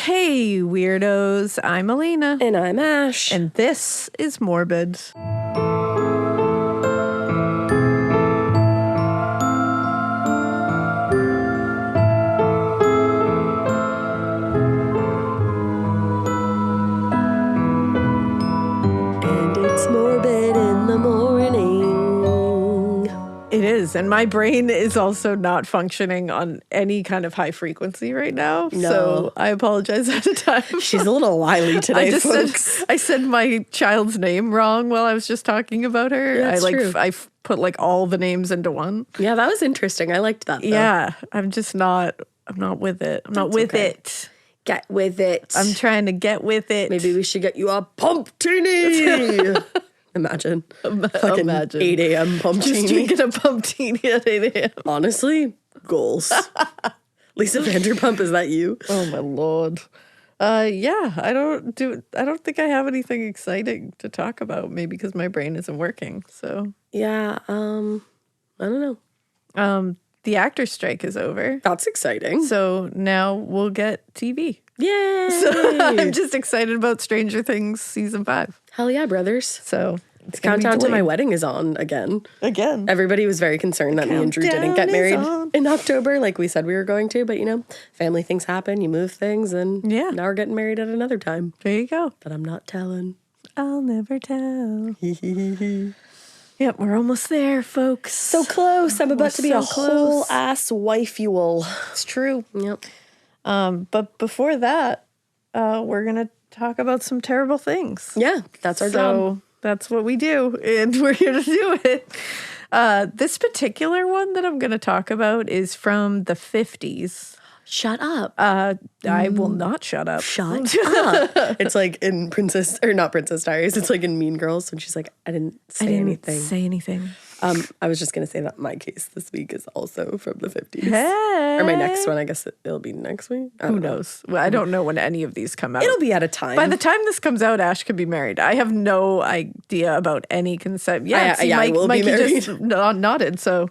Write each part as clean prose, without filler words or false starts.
Hey, weirdos. I'm Elena. And I'm Ash. And this is Morbid. And it's morbid in the morning. It is. And my brain is also not functioning on any kind of high frequency right now. No. So I apologize ahead of time. She's a little wily today, folks. I said my child's name wrong while I was just talking about her. Yeah, that's true. I put like all the names into one. Yeah, that was interesting. I liked that, though. Yeah. I'm not with it. I'm not with okay. it. Get with it. I'm trying to get with it. Maybe we should get you a pumptini. Imagine. Fucking Imagine. 8 a.m. Just pumptini. drinking a pumptini at 8 a.m. Honestly, goals. Lisa Vanderpump, is that you? Oh my Lord. Yeah, I don't think I have anything exciting to talk about, maybe because my brain isn't working. So Yeah, I don't know. The actor strike is over. That's exciting. So now we'll get TV. Yay! So I'm just excited about Stranger Things season 5. Hell yeah, brothers. So it's Countdown to my wedding is on again. Again. Everybody was very concerned that me and Drew didn't get Countdown married is on. in October like we said we were going to, but you know, family things happen, you move things, and Yeah. now we're getting married at another time. There you go. But I'm not telling. I'll never tell. Yep, we're almost there, folks. So close. I'm about to be so a whole ass wifeule. It's true. Yep. But before that, we're going to talk about some terrible things. Yeah, that's our job. So that's what we do, and we're here to do it. This particular one that I'm going to talk about is from the 50s. Shut up. I will not shut up. Shut up. It's like in Princess, or not Princess Diaries, it's like in Mean Girls when she's like, I didn't say anything. Say anything. I was just going to say that my case this week is also from the 50s. Hey. Or my next one, I guess it'll be next week. Who knows? Well, I don't know when any of these come out. It'll be at a time. By the time this comes out, Ash could be married. I have no idea about any concept. Yeah, see, I will be Mikey married. just nodded. So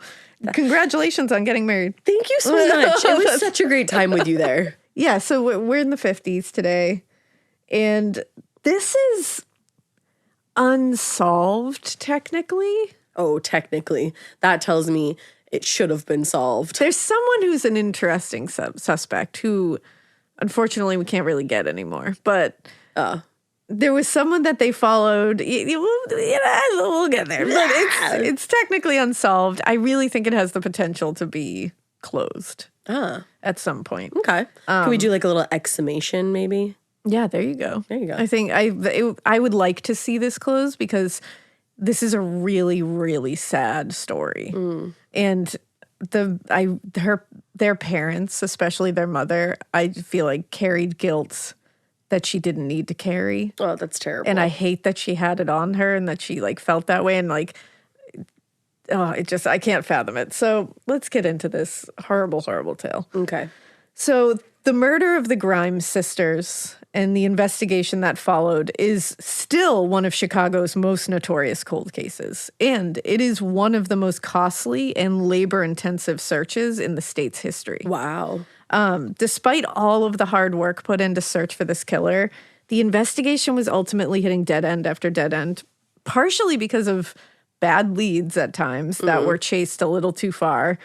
congratulations on getting married. Thank you so much. It was such a great time with you there. Yeah, so we're in the 50s today. And this is unsolved, technically. Oh, technically. That tells me it should have been solved. There's someone who's an interesting suspect who, unfortunately, we can't really get anymore. But there was someone that they followed. We'll get there. But it's technically unsolved. I really think it has the potential to be closed at some point. Okay. Can we do like a little exclamation maybe? Yeah, there you go. There you go. I think I would like to see this closed because this is a really, really sad story. And their parents, especially their mother, I feel like carried guilt that she didn't need to carry. Oh, that's terrible. And I hate that she had it on her and that she like felt that way and like, I can't fathom it. So let's get into this horrible, horrible tale. Okay. So the murder of the Grimes sisters and the investigation that followed is still one of Chicago's most notorious cold cases. And it is one of the most costly and labor-intensive searches in the state's history. Wow. Despite all of the hard work put in to search for this killer, the investigation was ultimately hitting dead end after dead end, partially because of bad leads at times that were chased a little too far,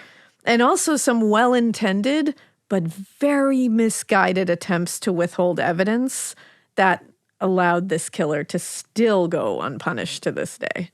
and also some well-intended but very misguided attempts to withhold evidence that allowed this killer to still go unpunished to this day.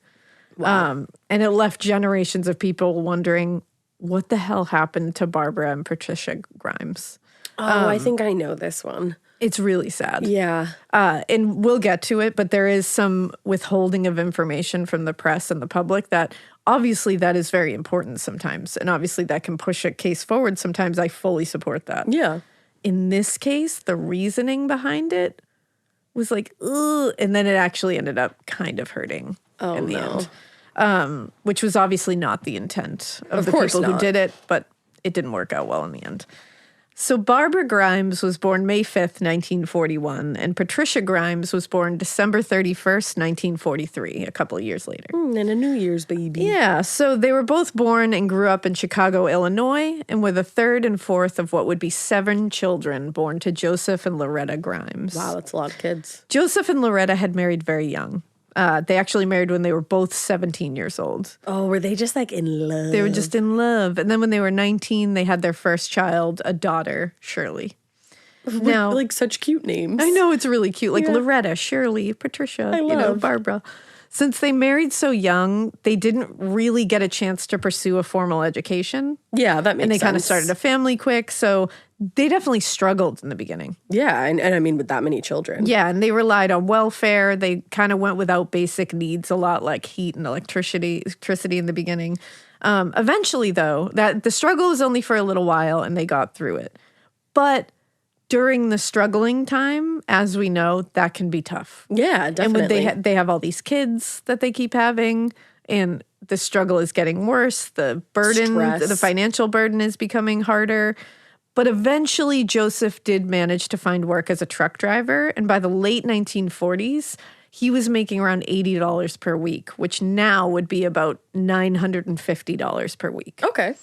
Wow. And it left generations of people wondering what the hell happened to Barbara and Patricia Grimes. Oh, I think I know this one. It's really sad. Yeah. And we'll get to it, but there is some withholding of information from the press and the public that obviously that is very important sometimes. And obviously that can push a case forward sometimes. I fully support that. Yeah. In this case, the reasoning behind it was like, ugh, and then it actually ended up kind of hurting in the end. Which was obviously not the intent of the people who did it, but it didn't work out well in the end. So Barbara Grimes was born May 5th, 1941, and Patricia Grimes was born December 31st, 1943, a couple of years later. And a New Year's baby. Yeah, so they were both born and grew up in Chicago, Illinois, and were the third and fourth of what would be 7 children born to Joseph and Loretta Grimes. Wow, that's a lot of kids. Joseph and Loretta had married very young. They actually married when they were both 17 years old. Oh, were they just like in love? They were just in love. And then when they were 19, they had their first child, a daughter, Shirley. Now, like such cute names. I know, it's really cute. Like Loretta, Shirley, Patricia, Barbara. Since they married so young, they didn't really get a chance to pursue a formal education. Yeah, that makes sense. And they kind of started a family quick. So they definitely struggled in the beginning. Yeah, and I mean with that many children. Yeah, and they relied on welfare. They kind of went without basic needs a lot, like heat and electricity in the beginning. Eventually, though, that the struggle was only for a little while, and they got through it. But during the struggling time, as we know, that can be tough. Yeah, definitely. And when they have all these kids that they keep having, and the struggle is getting worse, the burden, the financial burden is becoming harder. But eventually, Joseph did manage to find work as a truck driver, and by the late 1940s, he was making around $80 per week, which now would be about $950 per week. Okay.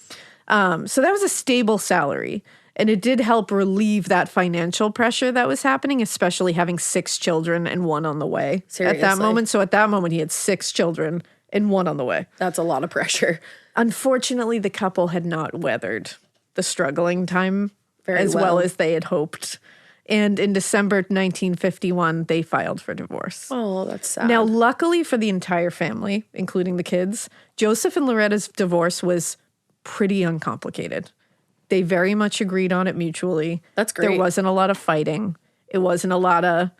So that was a stable salary. And it did help relieve that financial pressure that was happening, especially having 6 children and 1 on the way at that moment. So at that moment, he had 6 children and 1 on the way. That's a lot of pressure. Unfortunately, the couple had not weathered the struggling time as well as they had hoped. And in December 1951, they filed for divorce. Oh, that's sad. Now, luckily for the entire family, including the kids, Joseph and Loretta's divorce was pretty uncomplicated. They very much agreed on it mutually. That's great. There wasn't a lot of fighting. It wasn't a lot of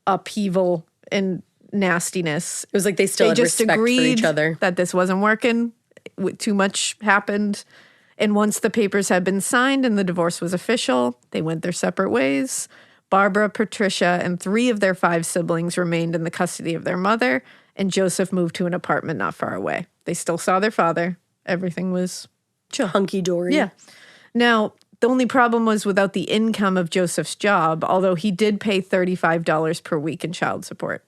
upheaval and nastiness. It was like they still had just respect agreed for each other. That this wasn't working. Too much happened. And once the papers had been signed and the divorce was official, they went their separate ways. Barbara, Patricia, and 3 of their 5 siblings remained in the custody of their mother, and Joseph moved to an apartment not far away. They still saw their father. Everything was chill. Hunky-dory. Yeah. Now, the only problem was without the income of Joseph's job, although he did pay $35 per week in child support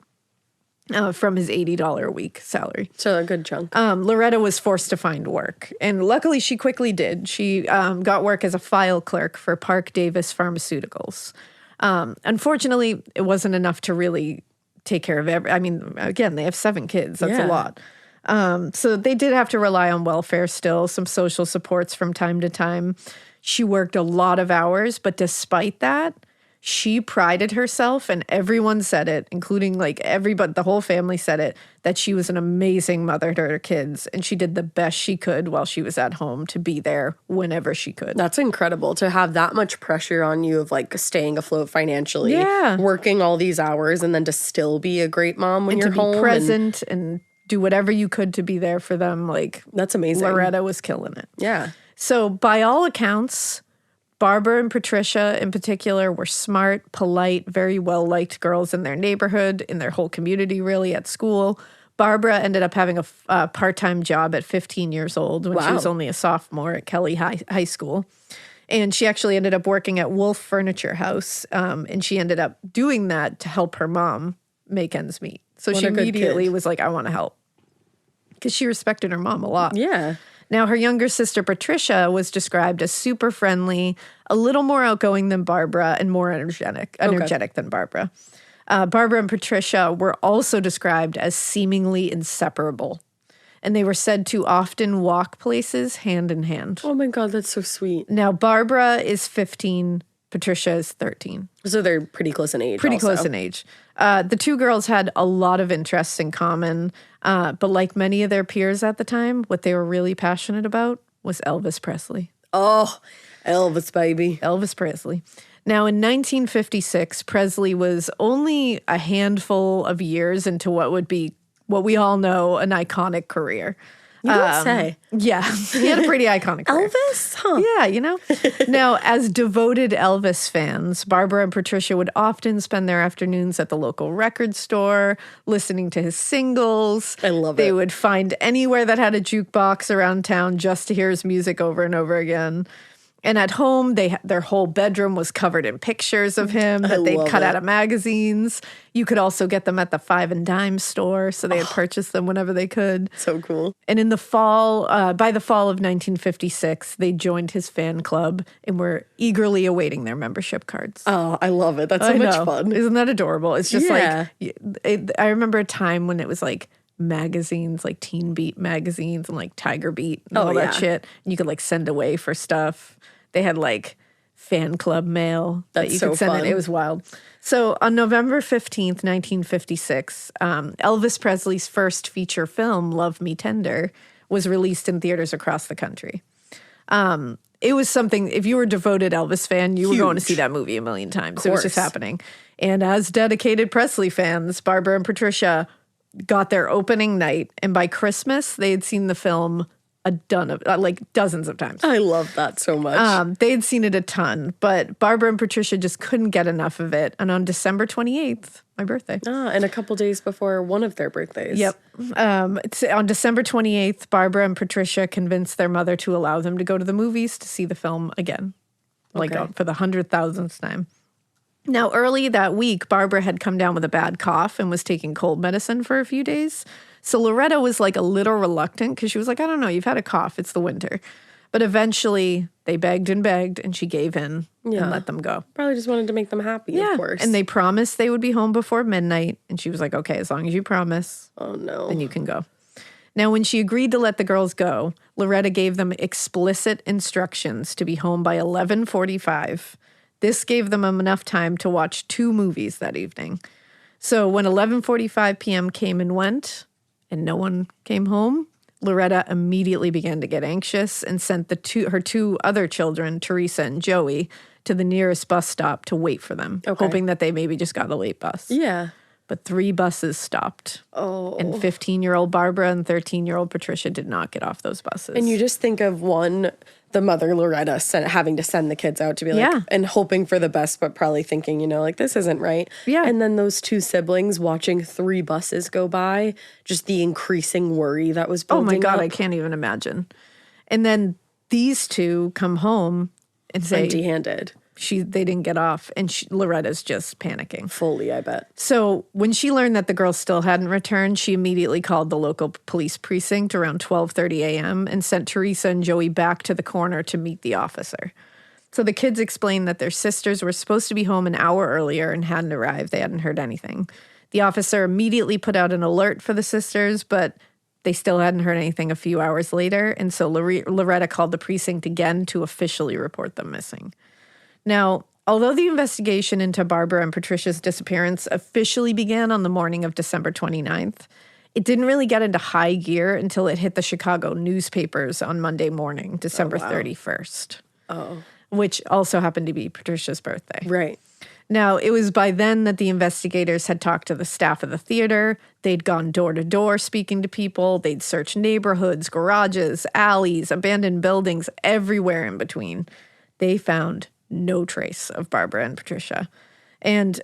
from his $80 a week salary. So a good chunk. Loretta was forced to find work, and luckily she quickly did. She got work as a file clerk for Park Davis Pharmaceuticals. Unfortunately, it wasn't enough to really take care of again, they have 7 kids. That's a lot. So they did have to rely on welfare still, some social supports from time to time. She worked a lot of hours, but despite that, she prided herself, and everyone said it, including the whole family said it, that she was an amazing mother to her kids, and she did the best she could while she was at home to be there whenever she could. That's incredible to have that much pressure on you of staying afloat financially, working all these hours, and then to still be a great mom when you're home. To be present and do whatever you could to be there for them. That's amazing. Loretta was killing it. Yeah. So by all accounts, Barbara and Patricia in particular were smart, polite, very well-liked girls in their neighborhood, in their whole community, really, at school. Barbara ended up having a part-time job at 15 years old when she was only a sophomore at Kelly High School. And she actually ended up working at Wolf Furniture House, and she ended up doing that to help her mom make ends meet. So she immediately was like, I want to help. Because she respected her mom a lot. Yeah. Now, her younger sister, Patricia, was described as super friendly, a little more outgoing than Barbara, and more energetic than Barbara. Barbara and Patricia were also described as seemingly inseparable. And they were said to often walk places hand in hand. Oh my God, that's so sweet. Now, Barbara is 15, Patricia is 13. So they're pretty close in age. Close in age. The 2 girls had a lot of interests in common, but like many of their peers at the time, what they were really passionate about was Elvis Presley. Oh, Elvis, baby. Elvis Presley. Now, in 1956, Presley was only a handful of years into what would be, what we all know, an iconic career. You don't say. Yeah, he had a pretty iconic career. Elvis? Huh. Yeah, Now, as devoted Elvis fans, Barbara and Patricia would often spend their afternoons at the local record store, listening to his singles. I love it. They would find anywhere that had a jukebox around town just to hear his music over and over again. And at home, their whole bedroom was covered in pictures of him that they'd cut out of magazines. You could also get them at the Five and Dime store, so they had purchased them whenever they could. So cool. And in the by the fall of 1956, they joined his fan club and were eagerly awaiting their membership cards. Oh, I love it. That's so much fun. Isn't that adorable? It's just I remember a time when it was like magazines, like Teen Beat magazines and like Tiger Beat and all that shit. And you could like send away for stuff. They had like fan club mail that you could send in. It was wild. So on November 15th, 1956, Elvis Presley's first feature film, Love Me Tender, was released in theaters across the country. It was something, if you were a devoted Elvis fan, you were going to see that movie a million times. It was just happening. And as dedicated Presley fans, Barbara and Patricia got their opening night. And by Christmas, they had seen the film dozens of times. I love that so much. They had seen it a ton, but Barbara and Patricia just couldn't get enough of it. And on December 28th, my birthday. And a couple days before one of their birthdays. Yep. On December 28th, Barbara and Patricia convinced their mother to allow them to go to the movies to see the film again, for the 100,000th time. Now, early that week, Barbara had come down with a bad cough and was taking cold medicine for a few days. So Loretta was like a little reluctant because she was like, I don't know, you've had a cough. It's the winter. But eventually they begged, and she gave in and let them go. Probably just wanted to make them happy, of course. And they promised they would be home before midnight. And she was like, okay, as long as you promise, then you can go. Now, when she agreed to let the girls go, Loretta gave them explicit instructions to be home by 11:45. This gave them enough time to watch 2 movies that evening. So when 11:45 p.m. came and went, and no one came home, Loretta immediately began to get anxious and sent her 2 other children, Teresa and Joey, to the nearest bus stop to wait for them, hoping that they maybe just got a late bus. Yeah. But 3 buses stopped. Oh. And 15-year-old Barbara and 13-year-old Patricia did not get off those buses. And you just think of the mother Loretta having to send the kids out to be like, and hoping for the best, but probably thinking, like, this isn't right. Yeah. And then those 2 siblings watching 3 buses go by, just the increasing worry that was building up. Oh my God, I can't even imagine. And then these 2 come home and say, empty-handed. They didn't get off, and Loretta's just panicking. Fully, I bet. So when she learned that the girls still hadn't returned, she immediately called the local police precinct around 12:30 a.m. and sent Teresa and Joey back to the corner to meet the officer. So the kids explained that their sisters were supposed to be home an hour earlier and hadn't arrived. They hadn't heard anything. The officer immediately put out an alert for the sisters, but they still hadn't heard anything a few hours later, and so Loretta called the precinct again to officially report them missing. Now, although the investigation into Barbara and Patricia's disappearance officially began on the morning of December 29th, it didn't really get into high gear until it hit the Chicago newspapers on Monday morning, December 31st. Oh. Which also happened to be Patricia's birthday. Right. Now, it was by then that the investigators had talked to the staff of the theater. They'd gone door to door speaking to people. They'd searched neighborhoods, garages, alleys, abandoned buildings, everywhere in between. They found no trace of Barbara and Patricia. And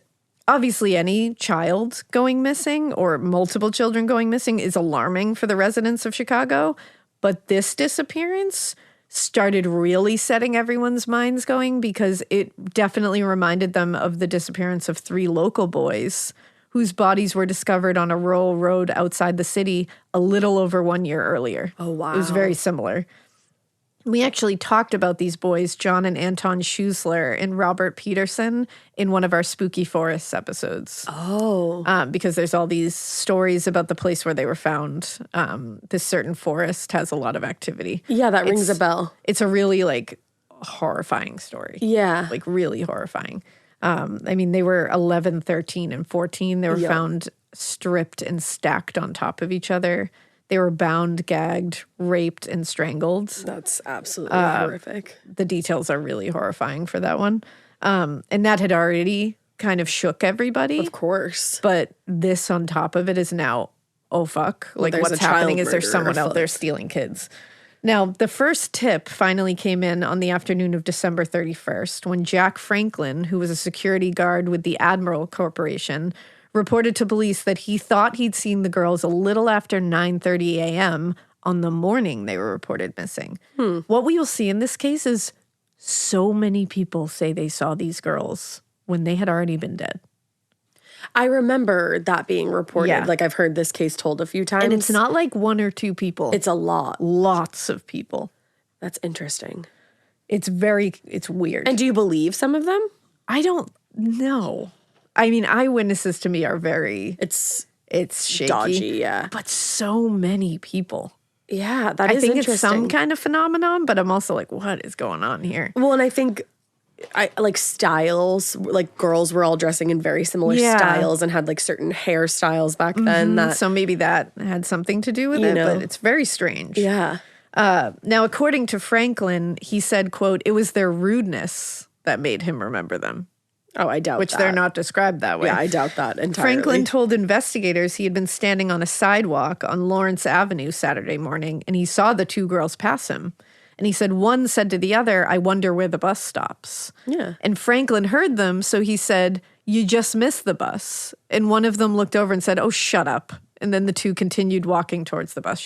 obviously any child going missing or multiple children going missing is alarming for the residents of Chicago. But this disappearance started really setting everyone's minds going because it definitely reminded them of the disappearance of 3 local boys whose bodies were discovered on a rural road outside the city a little over 1 year earlier. Oh, wow. It was very similar. We actually talked about these boys, John and Anton Schusler and Robert Peterson, in one of our Spooky Forests episodes. Oh. Because there's all these stories about the place where they were found. This certain forest has a lot of activity. Yeah, that rings a bell. It's a really, horrifying story. Yeah. Really horrifying. They were 11, 13, and 14. They were found stripped and stacked on top of each other. They were bound, gagged, raped, and strangled. That's absolutely horrific. The details are really horrifying for that one. And that had already kind of shook everybody. Of course. But this on top of it is now, oh, fuck. What's happening is there's someone out there stealing kids. Now, the first tip finally came in on the afternoon of December 31st when Jack Franklin, who was a security guard with the Admiral Corporation, reported to police that he thought he'd seen the girls a little after 9:30 a.m. on the morning they were reported missing. What we will see in this case is So many people say they saw these girls when they had already been dead. I remember that being reported. Yeah. Like, I've heard this case told a few times. And it's not like one or two people. It's a lot. Lots of people. That's interesting. It's weird. And do you believe some of them? I don't know. I mean, eyewitnesses to me are very... It's shaky. dodgy, yeah. But so many people. Yeah, that is I think interesting. it's some kind of phenomenon, but I'm also like, what is going on here? Well, and I think... like styles, like girls were all dressing in very similar styles and had like certain hairstyles back then. So maybe that had something to do with it, but it's very strange. Yeah. Now, according to Franklin, he said, quote, it was their rudeness that made him remember them. Oh, I doubt Which that. they're not described that way. Yeah, I doubt that entirely. Franklin told investigators he had been standing on a sidewalk on Lawrence Avenue Saturday morning, and he saw the two girls pass him. And he said one said to the other, I wonder where the bus stops. Yeah. And Franklin heard them, so he said, you just missed the bus. And one of them looked over and said, oh, shut up. And then the two continued walking towards the bus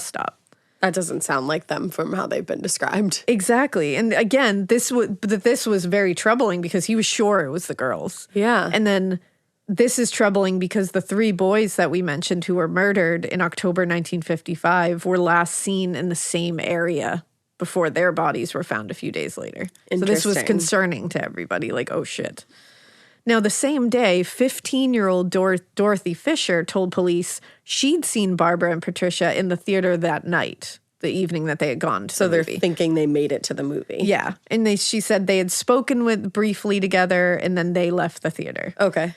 stop. That doesn't sound like them from how they've been described. Exactly. And again, this was very troubling because he was sure it was the girls. Yeah. And then this is troubling because the three boys that we mentioned who were murdered in October 1955 were last seen in the same area before their bodies were found a few days later. So this was concerning to everybody, like, oh shit. Now, the same day, 15-year-old Dorothy Fisher told police she'd seen Barbara and Patricia in the theater that night, the evening that they had gone to the movie. So they're thinking they made it to the movie. Yeah. And she said they had spoken briefly together, and then they left the theater. Okay.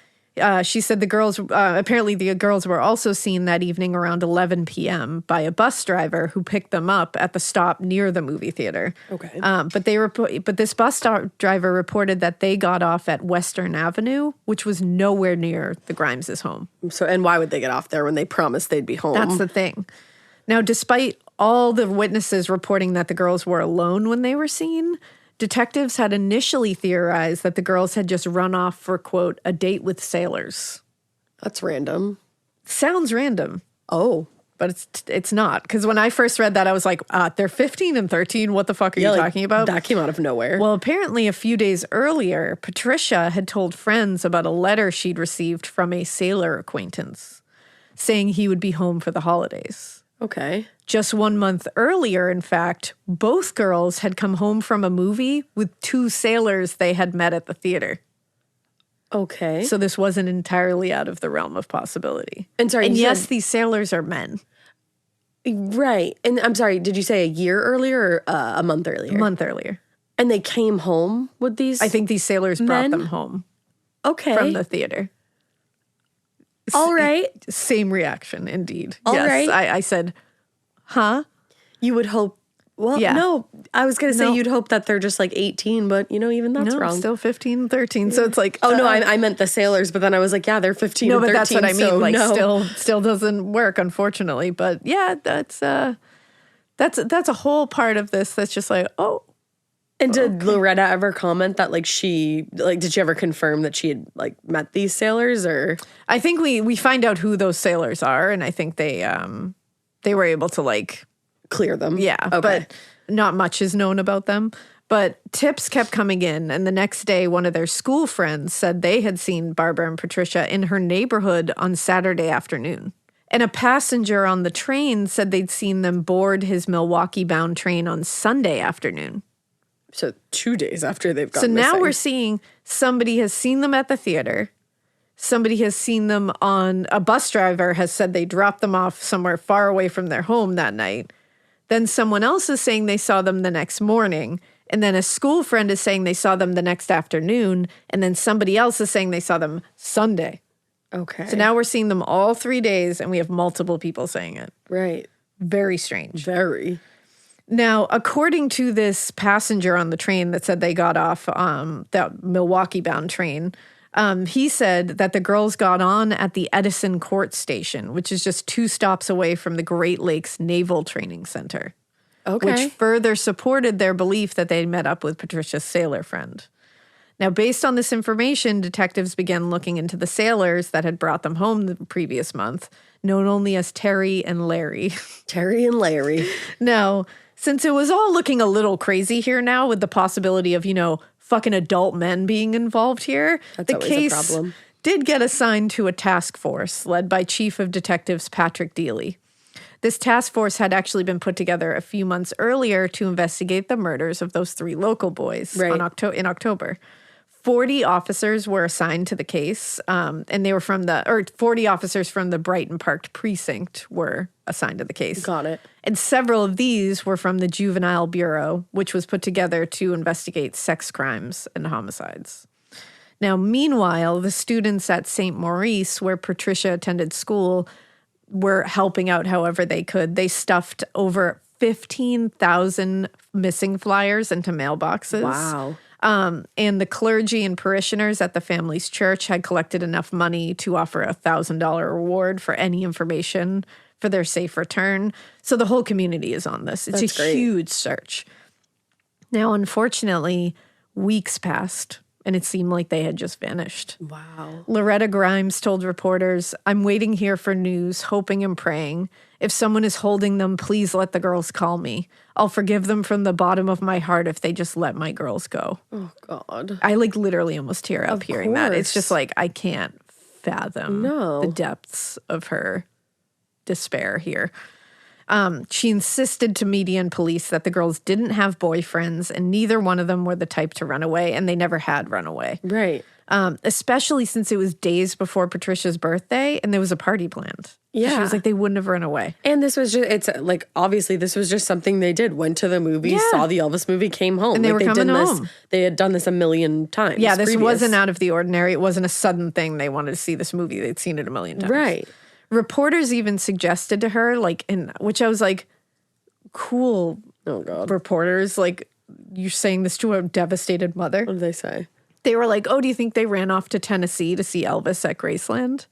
She said apparently the girls were also seen that evening around 11 p.m. by a bus driver who picked them up at the stop near the movie theater. Okay. But this bus driver reported that they got off at Western Avenue, which was nowhere near the Grimes' home. So, and why would they get off there when they promised they'd be home? That's the thing. Now, despite all the witnesses reporting that the girls were alone when they were seen, detectives had initially theorized that the girls had just run off for, quote, a date with sailors. That's random. Sounds random. Oh. But it's not. Because when I first read that, I was like, they're 15 and 13. What the fuck are you talking about? That came out of nowhere. Well, apparently a few days earlier, Patricia had told friends about a letter she'd received from a sailor acquaintance saying he would be home for the holidays. Okay. Just 1 month earlier, in fact, both girls had come home from a movie with two sailors they had met at the theater. Okay. So this wasn't entirely out of the realm of possibility. And yes, these sailors are men. Right. And I'm sorry, did you say a year earlier or a month earlier? A month earlier. And they came home with these? I think these sailors brought them home. Okay. From the theater. All right. Same reaction, indeed. All yes, right. I said, huh? You would hope. Well, no, I was going to say you'd hope that they're just like 18, but even that's wrong. Still 15, 13. So it's like, oh no, I meant the sailors, but then I was like, yeah, they're 15 and 13. No, but that's what I mean. So like still doesn't work, unfortunately. But yeah, that's a whole part of this that's just like, oh. And did Loretta ever comment that did she ever confirm that she had met these sailors, or? I think we find out who those sailors are, and I think they were able to clear them. Yeah, okay. But not much is known about them. But tips kept coming in, and the next day, one of their school friends said they had seen Barbara and Patricia in her neighborhood on Saturday afternoon. And a passenger on the train said they'd seen them board his Milwaukee-bound train on Sunday afternoon. So 2 days after they've gone missing. So now missing. we're seeing somebody has seen them at the theater. Somebody has seen them a bus driver has said they dropped them off somewhere far away from their home that night. Then someone else is saying they saw them the next morning. And then a school friend is saying they saw them the next afternoon. And then somebody else is saying they saw them Sunday. Okay. So now we're seeing them all 3 days, and we have multiple people saying it. Right. Very strange. Very. Now, according to this passenger on the train that said they got off that Milwaukee-bound train, he said that the girls got on at the Edison Court Station, which is just 2 stops away from the Great Lakes Naval Training Center. Okay. Which further supported their belief that they met up with Patricia's sailor friend. Now, based on this information, detectives began looking into the sailors that had brought them home the previous month, known only as Terry and Larry. Terry and Larry. Now, Since it was all looking a little crazy here now with the possibility of, fucking adult men being involved here, That's the always case a problem. did get assigned to a task force led by Chief of Detectives Patrick Dealey. This task force had actually been put together a few months earlier to investigate the murders of those 3 local boys in October. 40 officers were assigned to the case, and they were 40 officers from the Brighton Park precinct were assigned to the case. Got it. And several of these were from the Juvenile Bureau, which was put together to investigate sex crimes and homicides. Now, meanwhile, the students at St. Maurice, where Patricia attended school, were helping out however they could. They stuffed over 15,000 missing flyers into mailboxes. Wow. And the clergy and parishioners at the family's church had collected enough money to offer a $1,000 reward for any information for their safe return. So the whole community is on this. It's a huge search. Now, unfortunately, weeks passed, and it seemed like they had just vanished. Wow. Loretta Grimes told reporters, "I'm waiting here for news, hoping and praying. If someone is holding them, please let the girls call me. I'll forgive them from the bottom of my heart if they just let my girls go." Oh, God. I literally almost tear up hearing that. It's just I can't fathom the depths of her despair here. She insisted to media and police that the girls didn't have boyfriends and neither one of them were the type to run away, and they never had run away. Right. Especially since it was days before Patricia's birthday and there was a party planned. Yeah. She was like, they wouldn't have run away. And this was obviously this was just something they did. Went to the movies, saw the Elvis movie, came home. And they were coming home. They had done this a million times. Yeah, this wasn't out of the ordinary. It wasn't a sudden thing. They wanted to see this movie. They'd seen it a million times. Right. Reporters even suggested to her, which I was like, cool. Oh, God. Reporters, you're saying this to a devastated mother. What did they say? They were like, "Oh, do you think they ran off to Tennessee to see Elvis at Graceland?"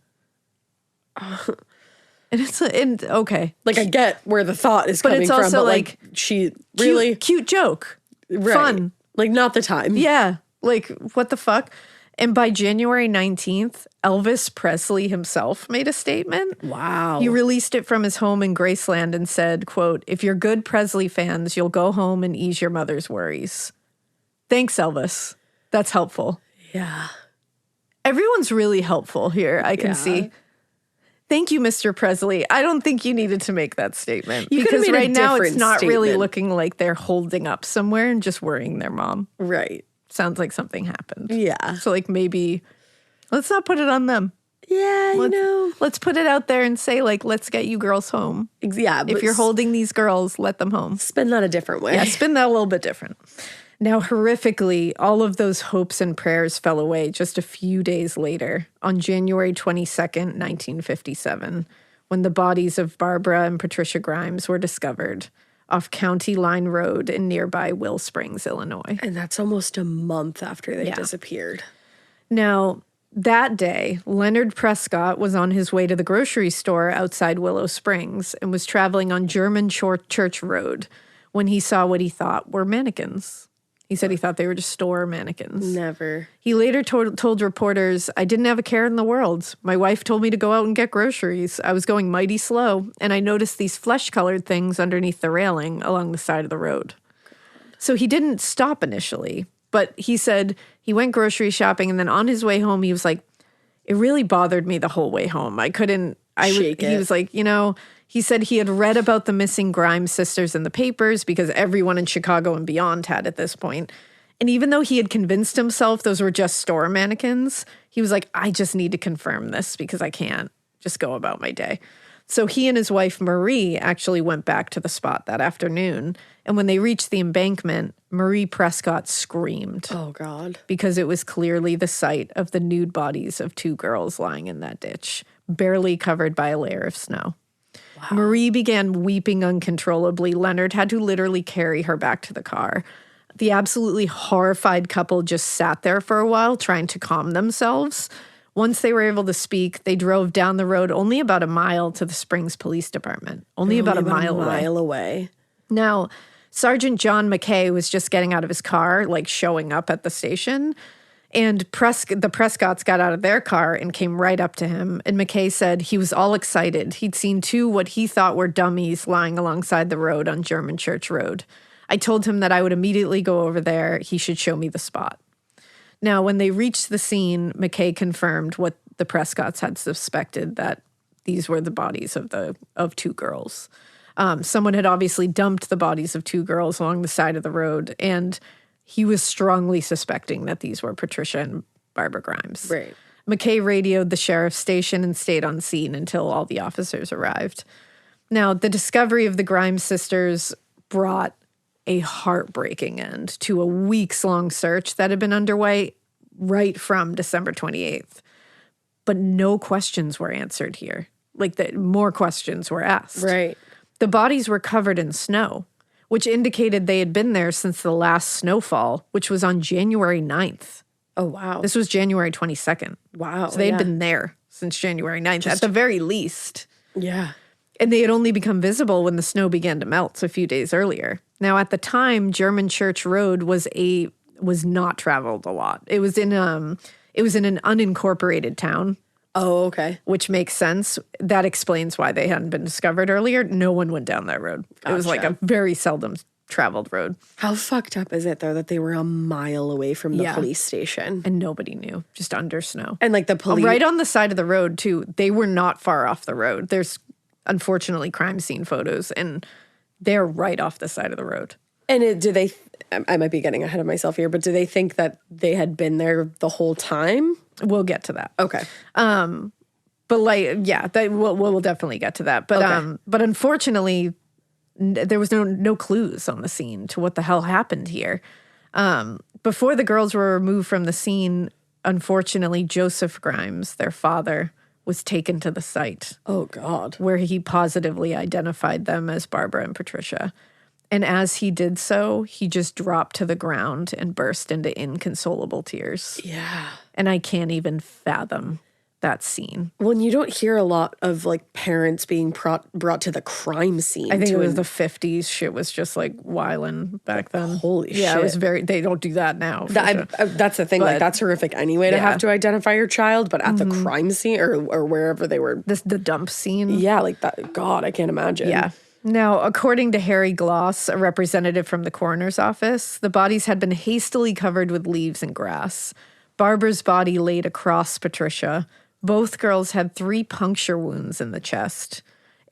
And okay. I get where the thought is coming from, but it's also she really cute joke. Right. Fun. Not the time. Yeah. What the fuck? And by January 19th, Elvis Presley himself made a statement. Wow. He released it from his home in Graceland and said, quote, "If you're good Presley fans, you'll go home and ease your mother's worries. Thanks, Elvis. That's helpful." Yeah. Everyone's really helpful here, I can see. Thank you, Mr. Presley. I don't think you needed to make that statement. Because right now it's not really looking like they're holding up somewhere and just worrying their mom. Right. Sounds like something happened. Yeah. So maybe let's not put it on them. Yeah, Let's put it out there and say let's get you girls home. Yeah. If you're holding these girls, let them home. Spin that a different way. Yeah, spin that a little bit different. Now, horrifically, all of those hopes and prayers fell away just a few days later, on January 22nd, 1957, when the bodies of Barbara and Patricia Grimes were discovered off County Line Road in nearby Willow Springs, Illinois. And that's almost a month after they disappeared. Now, that day, Leonard Prescott was on his way to the grocery store outside Willow Springs and was traveling on German Church Road when he saw what he thought were mannequins. He said he thought they were just store mannequins. Never. He later told reporters, "I didn't have a care in the world. My wife told me to go out and get groceries. I was going mighty slow, and I noticed these flesh-colored things underneath the railing along the side of the road." So he didn't stop initially, but he said he went grocery shopping, and then on his way home, he was like, "It really bothered me the whole way home. I couldn't shake it." He was like, he said he had read about the missing Grimes sisters in the papers because everyone in Chicago and beyond had at this point. And even though he had convinced himself those were just store mannequins, he was like, "I just need to confirm this because I can't just go about my day." So he and his wife Marie actually went back to the spot that afternoon. And when they reached the embankment, Marie Prescott screamed. Oh, God. Because it was clearly the site of the nude bodies of 2 girls lying in that ditch, barely covered by a layer of snow. Wow. Marie began weeping uncontrollably. Leonard had to literally carry her back to the car. The absolutely horrified couple just sat there for a while trying to calm themselves. Once they were able to speak, they drove down the road only about a mile to the Springs Police Department. Only about a mile away. Now, Sergeant John McKay was just getting out of his car, showing up at the station. And the Prescotts got out of their car and came right up to him. And McKay said he was all excited. He'd seen 2 what he thought were dummies lying alongside the road on German Church Road. I told him that I would immediately go over there. He should show me the spot. Now, when they reached the scene, McKay confirmed what the Prescotts had suspected, that these were the bodies of 2 girls. Someone had obviously dumped the bodies of 2 girls along the side of the road, and he was strongly suspecting that these were Patricia and Barbara Grimes. Right. McKay radioed the sheriff's station and stayed on scene until all the officers arrived. Now, the discovery of the Grimes sisters brought a heartbreaking end to a weeks-long search that had been underway right from December 28th. But no questions were answered here. More questions were asked. Right. The bodies were covered in snow, which indicated they had been there since the last snowfall, which was on January 9th. Oh, wow. This was January 22nd. Wow. So they'd been there since January 9th, at the very least. Yeah. And they had only become visible when the snow began to melt a few days earlier. Now, at the time, German Church Road was not traveled a lot. It was in an unincorporated town. Oh, okay. Which makes sense. That explains why they hadn't been discovered earlier. No one went down that road. Gotcha. It was like a very seldom traveled road. How fucked up is it, though, that they were a mile away from the police station? And nobody knew, just under snow. And the police... Right on the side of the road, too. They were not far off the road. There's, unfortunately, crime scene photos, and they're right off the side of the road. And do they... I might be getting ahead of myself here, but do they think that they had been there the whole time? We'll get to that. Okay. But we'll definitely get to that. But okay. But unfortunately, there was no clues on the scene to what the hell happened here. Before the girls were removed from the scene, unfortunately, Joseph Grimes, their father, was taken to the site. Oh, God. Where he positively identified them as Barbara and Patricia. And as he did so, he just dropped to the ground and burst into inconsolable tears. Yeah. And I can't even fathom that scene. Well, and you don't hear a lot of parents being brought to the crime scene. I think it was the 50s. Shit was just wilding back then. Holy shit. Yeah, it was they don't do that now. That's the thing. But, that's horrific anyway to have to identify your child, but at the crime scene or wherever they were. The dump scene. Yeah, that. God, I can't imagine. Yeah. Now, according to Harry Gloss, a representative from the coroner's office, the bodies had been hastily covered with leaves and grass. Barbara's body laid across Patricia. Both girls had 3 puncture wounds in the chest.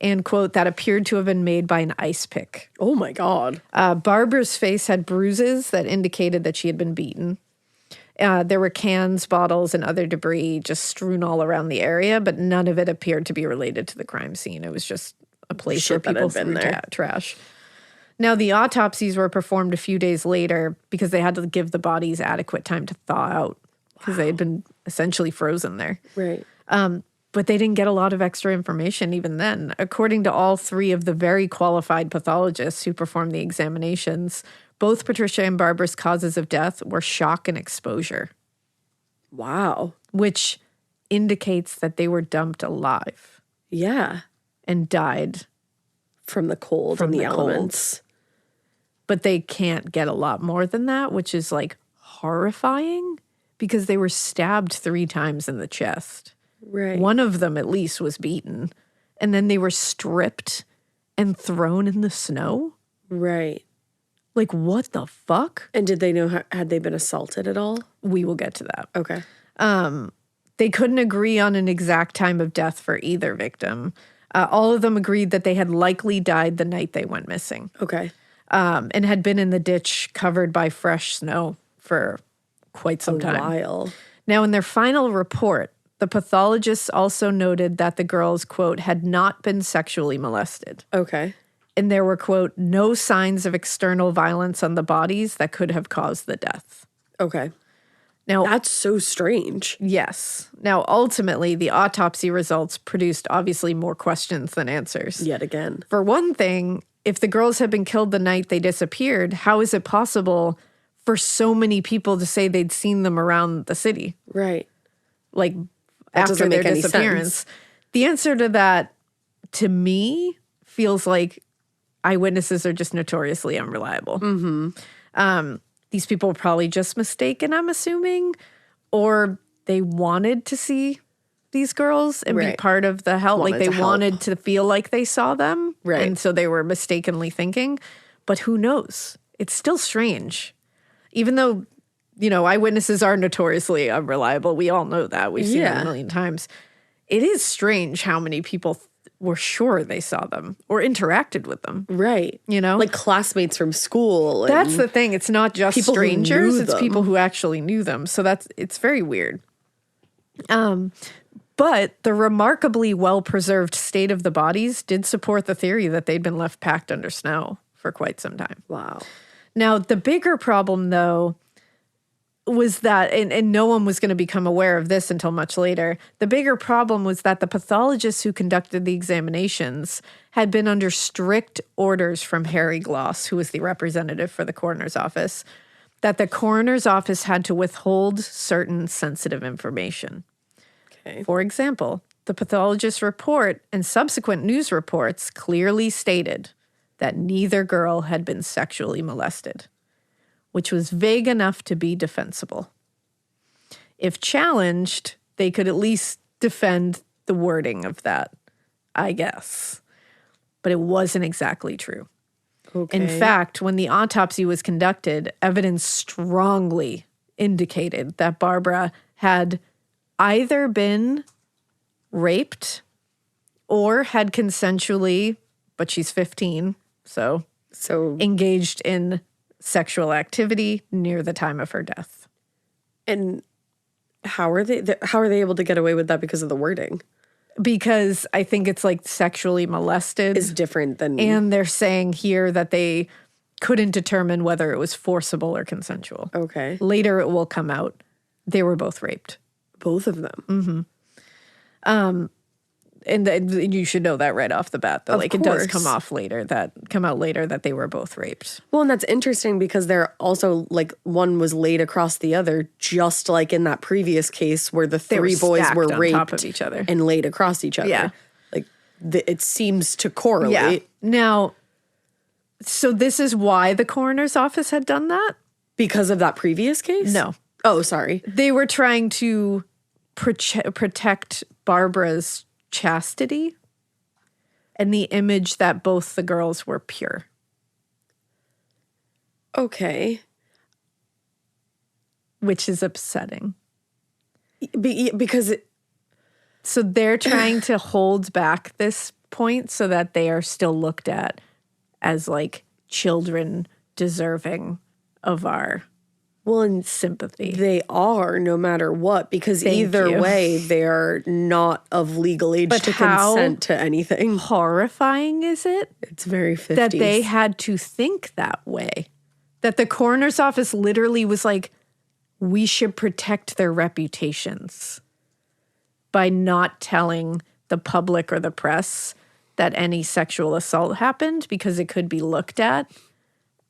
And, quote, that appeared to have been made by an ice pick. Oh, my God. Barbara's face had bruises that indicated that she had been beaten. There were cans, bottles, and other debris just strewn all around the area, but none of it appeared to be related to the crime scene. It was just a place where people threw trash. Now, the autopsies were performed a few days later because they had to give the bodies adequate time to thaw out because they had been essentially frozen there. Right. But they didn't get a lot of extra information even then. According to all 3 of the very qualified pathologists who performed the examinations, both Patricia and Barbara's causes of death were shock and exposure. Wow. Which indicates that they were dumped alive. Yeah. And died from the cold and the elements. But they can't get a lot more than that, which is horrifying because they were stabbed 3 times in the chest. Right. One of them at least was beaten. And then they were stripped and thrown in the snow. Right. What the fuck? And did they know, had they been assaulted at all? We will get to that. Okay. They couldn't agree on an exact time of death for either victim. All of them agreed that they had likely died the night they went missing. Okay. And had been in the ditch covered by fresh snow for quite some time. A while. Now, in their final report, the pathologists also noted that the girls, quote, had not been sexually molested. Okay. And there were, quote, no signs of external violence on the bodies that could have caused the death. Okay. Now, that's so strange. Yes. Now, ultimately, the autopsy results produced obviously more questions than answers. Yet again. For one thing, if the girls had been killed the night they disappeared, how is it possible for so many people to say they'd seen them around the city? Right. After their disappearance. The answer to that, to me, feels like eyewitnesses are just notoriously unreliable. Mm-hmm. These people were probably just mistaken, I'm assuming, or they wanted to see these girls and be part of the help. Like they wanted to feel like they saw them. Right. And so they were mistakenly thinking. But who knows? It's still strange. Even though, eyewitnesses are notoriously unreliable. We all know that. We've seen it a million times. It is strange how many people were sure they saw them or interacted with them. Right. Like classmates from school. That's the thing. It's not just strangers. It's people who actually knew them. So it's very weird. But the remarkably well-preserved state of the bodies did support the theory that they'd been left packed under snow for quite some time. Wow. Now, the bigger problem, though, was that, and no one was going to become aware of this until much later, the bigger problem was that the pathologists who conducted the examinations had been under strict orders from Harry Gloss, who was the representative for the coroner's office, that the coroner's office had to withhold certain sensitive information. Okay. For example, the pathologist's report and subsequent news reports clearly stated that neither girl had been sexually molested, which was vague enough to be defensible. If challenged, they could at least defend the wording of that, I guess. But it wasn't exactly true. Okay. In fact, when the autopsy was conducted, evidence strongly indicated that Barbara had either been raped or had consensually, but she's 15, so engaged in sexual activity near the time of her death. And how are they able to get away with that because of the wording? Because I think it's like sexually molested is different than, and they're saying here that they couldn't determine whether it was forcible or consensual. Okay. Later it will come out they were both raped. Both of them. Mm-hmm. And you should know that right off the bat, though. Like it does come out later that they were both raped. Well, and that's interesting because they're also like one was laid across the other, just like in that previous case where the three boys were raped on top of each other and laid across each other. Yeah, like it seems to correlate. Yeah. Now, so this is why the coroner's office had done that? Because of that previous case? No. Oh, sorry. They were trying to protect Barbara's chastity and the image that both the girls were pure. Okay. Which is upsetting. Because so they're trying to hold back this point so that they are still looked at as like children deserving of our sympathy. They are, no matter what, because either way, they're not of legal age to consent to anything. Horrifying is it? It's very 50s. That they had to think that way. That the coroner's office literally was like, we should protect their reputations by not telling the public or the press that any sexual assault happened because it could be looked at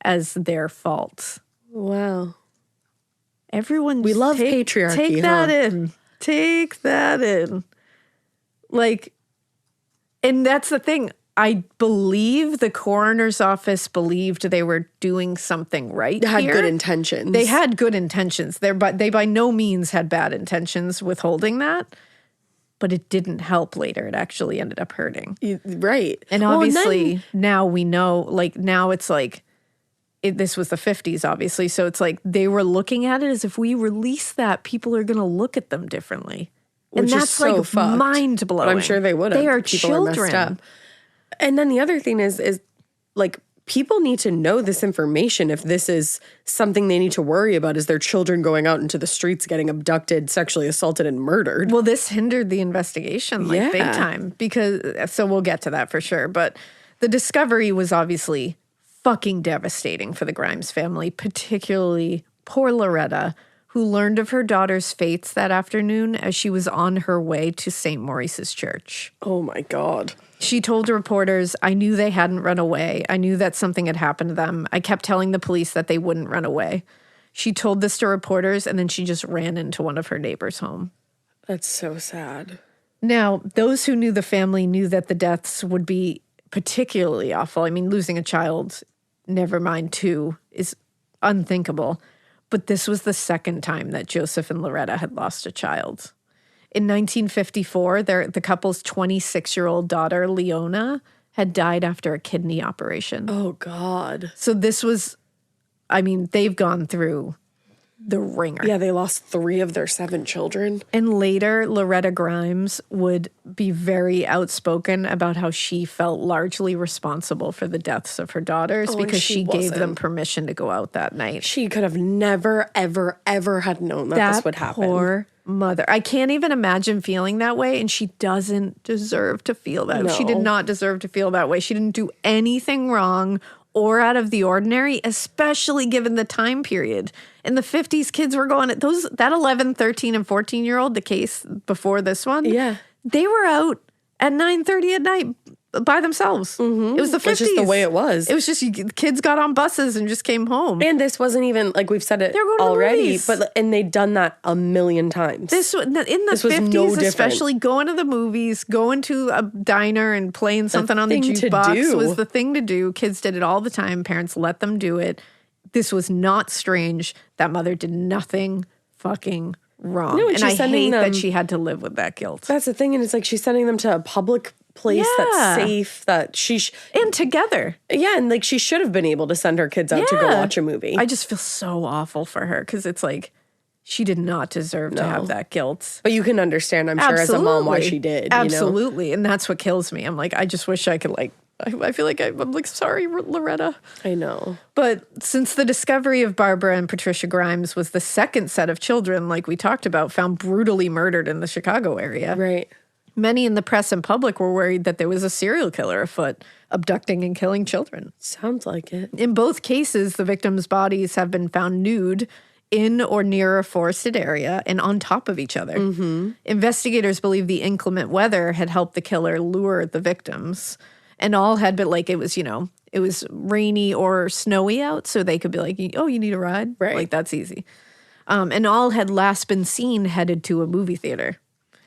as their fault. Wow. Everyone, we love patriarchy. Take that in. Take that in. Like, and that's the thing. I believe the coroner's office believed they were doing something right. They had good intentions. They had good intentions. But they by no means had bad intentions withholding that. But it didn't help later. It actually ended up hurting. Right. And obviously, now we know, like, now it's like, this was the 50s, obviously. So it's like they were looking at it as if we release that, people are going to look at them differently. Which and that's is so like mind-blowing. But I'm sure they would have. They are people children. Are messed up. And then the other thing is like people need to know this information if this is something they need to worry about. Is their children going out into the streets getting abducted, sexually assaulted, and murdered? Well, this hindered the investigation big time because, so we'll get to that for sure. But the discovery was obviously fucking devastating for the Grimes family, particularly poor Loretta, who learned of her daughter's fates that afternoon as she was on her way to St. Maurice's church. Oh my God. She told reporters, I knew they hadn't run away. I knew that something had happened to them. I kept telling the police that they wouldn't run away. She told this to reporters, and then she just ran into one of her neighbors' home. That's so sad. Now, those who knew the family knew that the deaths would be particularly awful. I mean, losing a child, never mind two, is unthinkable. But this was the second time that Joseph and Loretta had lost a child. In 1954, the couple's 26-year-old daughter, Leona, had died after a kidney operation. Oh, God. So this was, I mean, they've gone through the ringer. Yeah, they lost 3 of their 7 children. And later, Loretta Grimes would be very outspoken about how she felt largely responsible for the deaths of her daughters because she gave them permission to go out that night. She could have never, ever, ever had known that this would happen. Poor mother. I can't even imagine feeling that way, and she doesn't deserve to feel that. No. She did not deserve to feel that way. She didn't do anything wrong or out of the ordinary, especially given the time period. In the 50s, kids were going at that 11, 13, and 14-year-old, the case before this one. Yeah. They were out at 9:30 at night by themselves. Mm-hmm. It was the 50s. That's just the way it was. It was just kids got on buses and just came home. And this wasn't even, like we've said it already, and they'd done that a million times. This in the 50s, especially going to the movies, going to a diner and playing something on the jukebox was the thing to do. Kids did it all the time. Parents let them do it. This was not strange. That mother did nothing fucking wrong. No, and I hate that she had to live with that guilt. That's the thing. And it's like she's sending them to a public place that's safe, that and together. Yeah, and like she should have been able to send her kids out to go watch a movie. I just feel so awful for her because it's like she did not deserve to have that guilt. But you can understand, I'm sure, as a mom, why she did. Absolutely. You know? And that's what kills me. I'm like, I just wish I could I feel like I'm like, sorry, Loretta. I know. But since the discovery of Barbara and Patricia Grimes was the second set of children, like we talked about, found brutally murdered in the Chicago area. Right. Many in the press and public were worried that there was a serial killer afoot, abducting and killing children. Sounds like it. In both cases, the victims' bodies have been found nude in or near a forested area and on top of each other. Mm-hmm. Investigators believe the inclement weather had helped the killer lure the victims. And all had been like, it was, it was rainy or snowy out, so they could be like, oh, you need a ride? Right. Like, that's easy. And all had last been seen headed to a movie theater.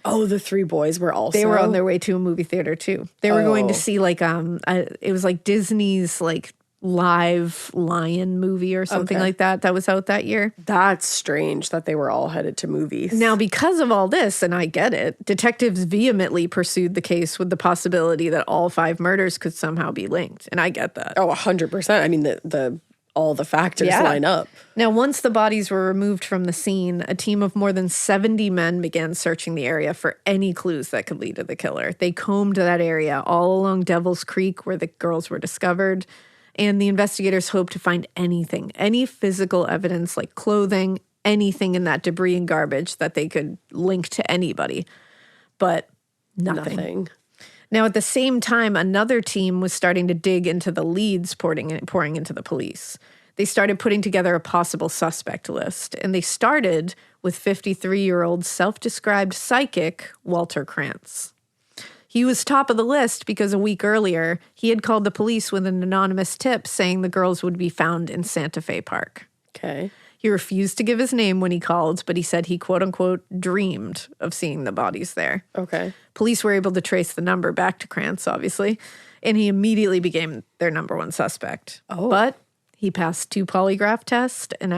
Oh, the 3 boys were also? They were on their way to a movie theater, too. They were going to see, like, it was like Disney's, like, live lion movie or something like that was out that year. That's strange that they were all headed to movies. Now, because of all this, and I get it, detectives vehemently pursued the case with the possibility that all 5 murders could somehow be linked. And I get that. Oh, 100%. I mean, all the factors line up. Now, once the bodies were removed from the scene, a team of more than 70 men began searching the area for any clues that could lead to the killer. They combed that area all along Devil's Creek where the girls were discovered. And the investigators hoped to find anything, any physical evidence like clothing, anything in that debris and garbage that they could link to anybody. But nothing. Now, at the same time, another team was starting to dig into the leads pouring into the police. They started putting together a possible suspect list, and they started with 53-year-old self-described psychic Walter Krantz. He was top of the list because a week earlier, he had called the police with an anonymous tip saying the girls would be found in Santa Fe Park. Okay. He refused to give his name when he called, but he said he, quote-unquote, dreamed of seeing the bodies there. Okay. Police were able to trace the number back to Krantz, obviously, and he immediately became their number one suspect. Oh. But he passed 2 polygraph tests, and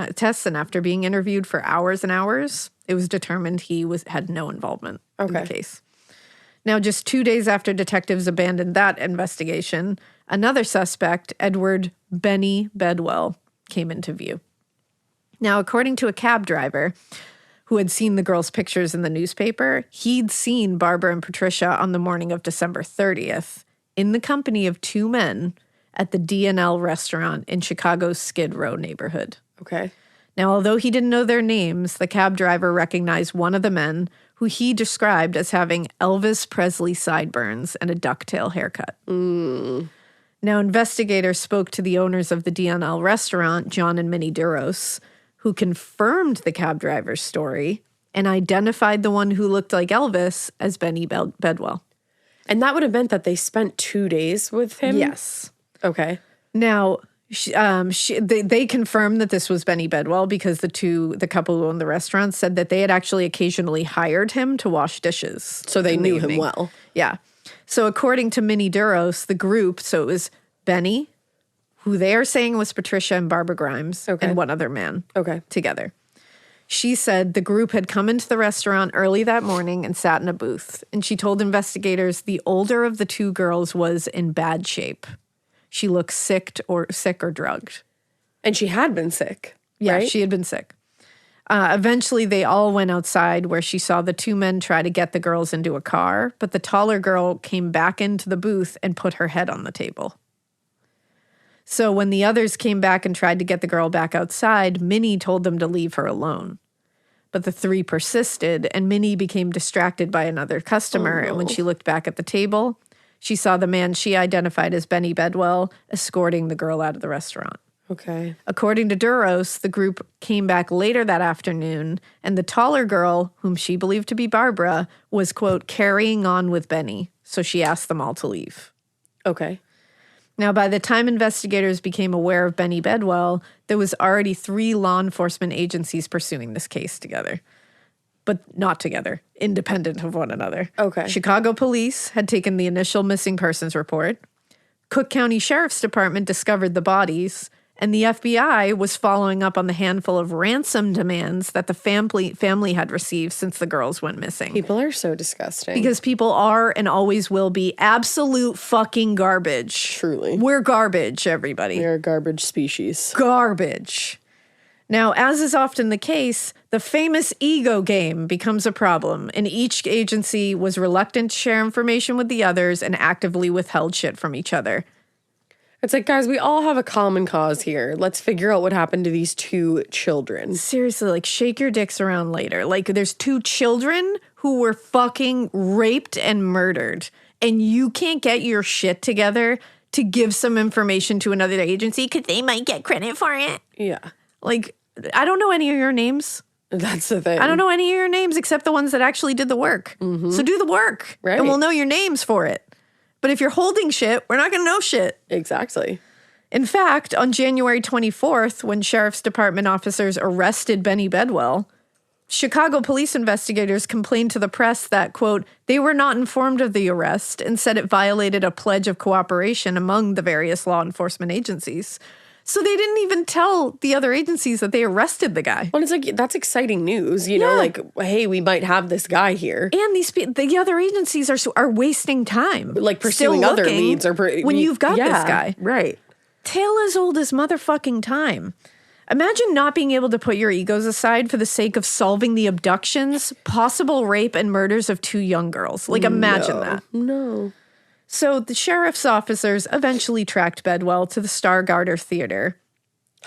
after being interviewed for hours and hours, it was determined he had no involvement in the case. Now, just 2 days after detectives abandoned that investigation, another suspect, Edward Benny Bedwell, came into view. Now, according to a cab driver who had seen the girls' pictures in the newspaper, he'd seen Barbara and Patricia on the morning of December 30th in the company of 2 men at the D&L restaurant in Chicago's Skid Row neighborhood. Okay. Now, although he didn't know their names, the cab driver recognized one of the men who he described as having Elvis Presley sideburns and a ducktail haircut. Now, investigators spoke to the owners of the D&L restaurant, John and Minnie Duros, who confirmed the cab driver's story and identified the one who looked like Elvis as Benny Bedwell. And that would have meant that they spent 2 days with him? Yes. Okay. Now, they confirmed that this was Benny Bedwell because the couple who owned the restaurant said that they had actually occasionally hired him to wash dishes. So they knew him well. Yeah. So according to Minnie Duros, the group, so it was Benny, who they are saying was Patricia and Barbara Grimes and one other man together. She said the group had come into the restaurant early that morning and sat in a booth. And she told investigators the older of the two girls was in bad shape. She looked sick or drugged. And she had been sick, Yeah, right? she had been sick. Eventually, they all went outside where she saw the two men try to get the girls into a car. But the taller girl came back into the booth and put her head on the table. So when the others came back and tried to get the girl back outside, Minnie told them to leave her alone. But the three persisted, and Minnie became distracted by another customer. And when she looked back at the table, she saw the man she identified as Benny Bedwell escorting the girl out of the restaurant. Okay. According to Duros, the group came back later that afternoon, and the taller girl, whom she believed to be Barbara, was, quote, carrying on with Benny. So she asked them all to leave. Okay. Now, by the time investigators became aware of Benny Bedwell, there was already 3 law enforcement agencies pursuing this case together. But not together, independent of one another. Okay. Chicago police had taken the initial missing persons report. Cook County Sheriff's Department discovered the bodies. And the FBI was following up on the handful of ransom demands that the family had received since the girls went missing. People are so disgusting. Because people are and always will be absolute fucking garbage. Truly. We're garbage, everybody. We're a garbage species. Garbage. Now, as is often the case, the famous ego game becomes a problem, and each agency was reluctant to share information with the others and actively withheld shit from each other. It's like, guys, we all have a common cause here. Let's figure out what happened to these 2 children. Seriously, like, shake your dicks around later. Like, there's 2 children who were fucking raped and murdered, and you can't get your shit together to give some information to another agency because they might get credit for it. Yeah. Like, I don't know any of your names. That's the thing. I don't know any of your names except the ones that actually did the work. Mm-hmm. So do the work, right? And we'll know your names for it. But if you're holding shit, we're not going to know shit. Exactly. In fact, on January 24th, when Sheriff's Department officers arrested Benny Bedwell, Chicago police investigators complained to the press that, quote, they were not informed of the arrest and said it violated a pledge of cooperation among the various law enforcement agencies. So they didn't even tell the other agencies that they arrested the guy. Well, it's like, that's exciting news, you know, like, hey, we might have this guy here. And the other agencies are wasting time. Like pursuing other leads. When you've got this guy. Right. Tale as old as motherfucking time. Imagine not being able to put your egos aside for the sake of solving the abductions, possible rape, and murders of 2 young girls. Like, imagine that. No. So the sheriff's officers eventually tracked Bedwell to the Star Garter Theater,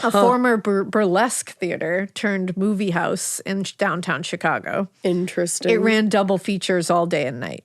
a former burlesque theater turned movie house in downtown Chicago. Interesting. It ran double features all day and night.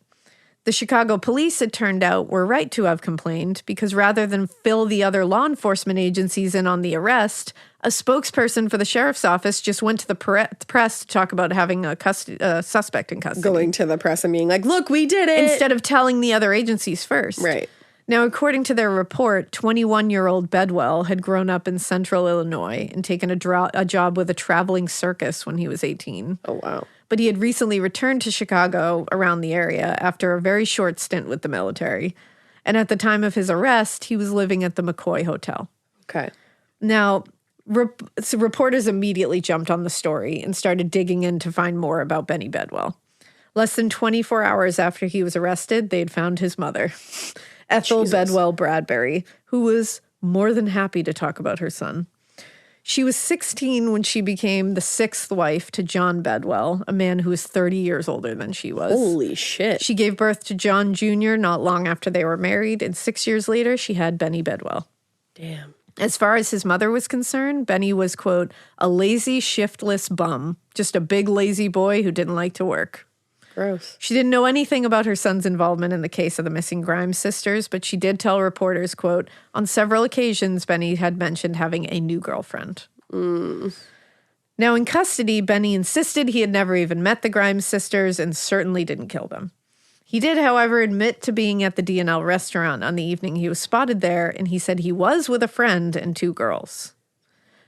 The Chicago police, it turned out, were right to have complained because rather than fill the other law enforcement agencies in on the arrest, a spokesperson for the sheriff's office just went to the press to talk about having a suspect in custody. Going to the press and being like, look, we did it. Instead of telling the other agencies first. Right. Now, according to their report, 21-year-old Bedwell had grown up in central Illinois and taken a job with a traveling circus when he was 18. Oh, wow. But he had recently returned to Chicago around the area after a very short stint with the military. And at the time of his arrest, he was living at the McCoy Hotel. Okay. Now, reporters immediately jumped on the story and started digging in to find more about Benny Bedwell. Less than 24 hours after he was arrested, they'd found his mother, Ethel Bedwell Bradbury, who was more than happy to talk about her son. She was 16 when she became the 6th wife to John Bedwell, a man who was 30 years older than she was. Holy shit. She gave birth to John Jr. not long after they were married, and 6 years later, she had Benny Bedwell. Damn. As far as his mother was concerned, Benny was, quote, a lazy, shiftless bum, just a big, lazy boy who didn't like to work. Gross. She didn't know anything about her son's involvement in the case of the missing Grimes sisters, but she did tell reporters, quote, on several occasions, Benny had mentioned having a new girlfriend. Now, in custody, Benny insisted he had never even met the Grimes sisters and certainly didn't kill them. He did, however, admit to being at the D&L restaurant on the evening he was spotted there, and he said he was with a friend and 2 girls.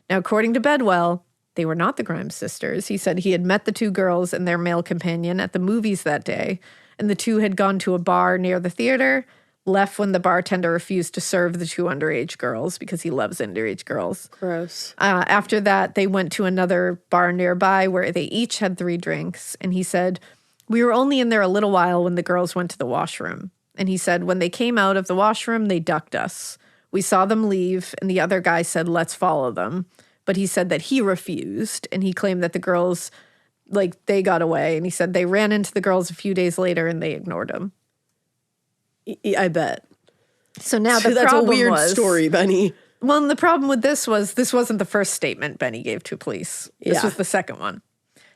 Now, according to Bedwell, they were not the Grimes sisters. He said he had met the 2 girls and their male companion at the movies that day, and the 2 had gone to a bar near the theater, left when the bartender refused to serve the 2 underage girls because he loves underage girls. Gross. After that, they went to another bar nearby where they each had 3 drinks. And he said, we were only in there a little while when the girls went to the washroom. And he said, when they came out of the washroom, they ducked us. We saw them leave, and the other guy said, let's follow them. But he said that he refused, and he claimed that the girls, they got away. And he said they ran into the girls a few days later, and they ignored him. I bet. So now the That's problem a weird was, story, Benny. Well, and the problem with this wasn't the first statement Benny gave to police. This was the second one.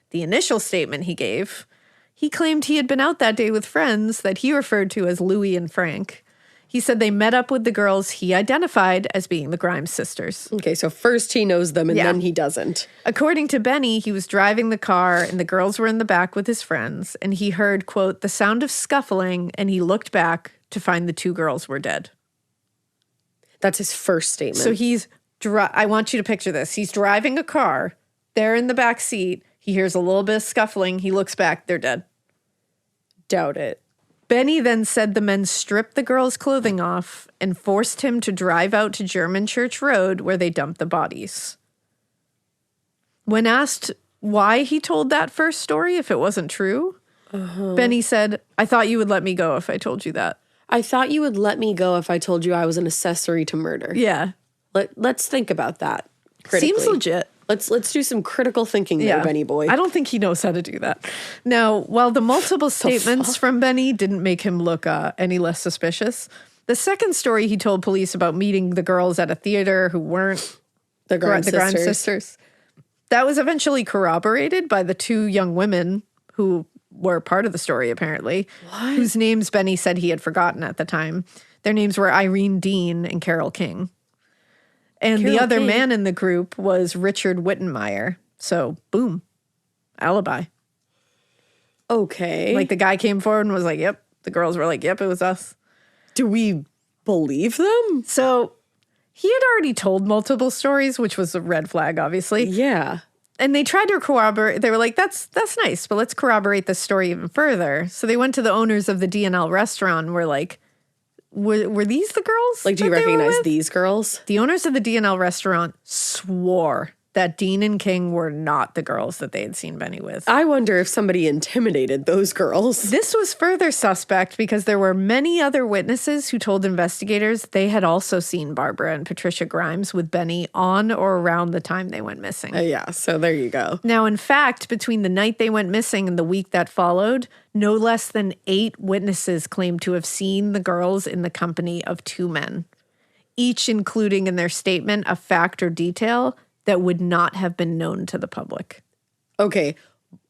The initial statement he gave, he claimed he had been out that day with friends that he referred to as Louie and Frank. He said they met up with the girls he identified as being the Grimes sisters. Okay, so first he knows them and then he doesn't. According to Benny, he was driving the car and the girls were in the back with his friends, and he heard, quote, the sound of scuffling, and he looked back to find the 2 girls were dead. That's his first statement. So I want you to picture this. He's driving a car. They're in the back seat. He hears a little bit of scuffling. He looks back. They're dead. Doubt it. Benny then said the men stripped the girls' clothing off and forced him to drive out to German Church Road where they dumped the bodies. When asked why he told that first story if it wasn't true, Benny said, I thought you would let me go if I told you that. I thought you would let me go if I told you I was an accessory to murder. Yeah. Let's think about that critically. Seems legit. Let's do some critical thinking there, Benny boy. I don't think he knows how to do that. Now, while the multiple statements from Benny didn't make him look any less suspicious, the second story he told police about meeting the girls at a theater who weren't the Grimes sisters, that was eventually corroborated by the 2 young women who were part of the story, apparently, whose names Benny said he had forgotten at the time. Their names were Irene Dean and Carol King. And the other man in the group was Richard Wittenmeyer. So, boom. Alibi. Okay. The guy came forward and was like, yep. The girls were like, yep, it was us. Do we believe them? So, he had already told multiple stories, which was a red flag, obviously. Yeah. And they tried to corroborate. They were like, that's nice, but let's corroborate this story even further. So they went to the owners of the D&L restaurant and were like, were these the girls? Do you recognize these girls? The owners of the D&L restaurant swore that Dean and King were not the girls that they had seen Benny with. I wonder if somebody intimidated those girls. This was further suspect because there were many other witnesses who told investigators they had also seen Barbara and Patricia Grimes with Benny on or around the time they went missing. Yeah, so there you go. Now, in fact, between the night they went missing and the week that followed, no less than 8 witnesses claimed to have seen the girls in the company of 2 men, each including in their statement a fact or detail that would not have been known to the public. Okay.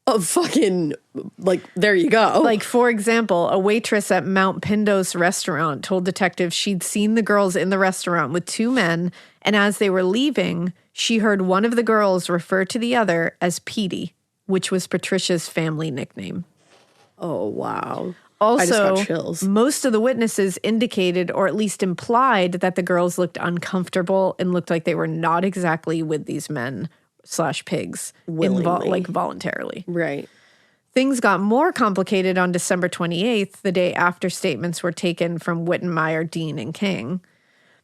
There you go. For example, a waitress at Mount Pindos restaurant told detectives she'd seen the girls in the restaurant with 2 men, and as they were leaving, she heard one of the girls refer to the other as Petey, which was Patricia's family nickname. Oh, wow. Also, I just got chills. Most of the witnesses indicated or at least implied that the girls looked uncomfortable and looked like they were not exactly with these men / pigs voluntarily. Right. Things got more complicated on December 28th, the day after statements were taken from Wittenmeyer, Dean, and King,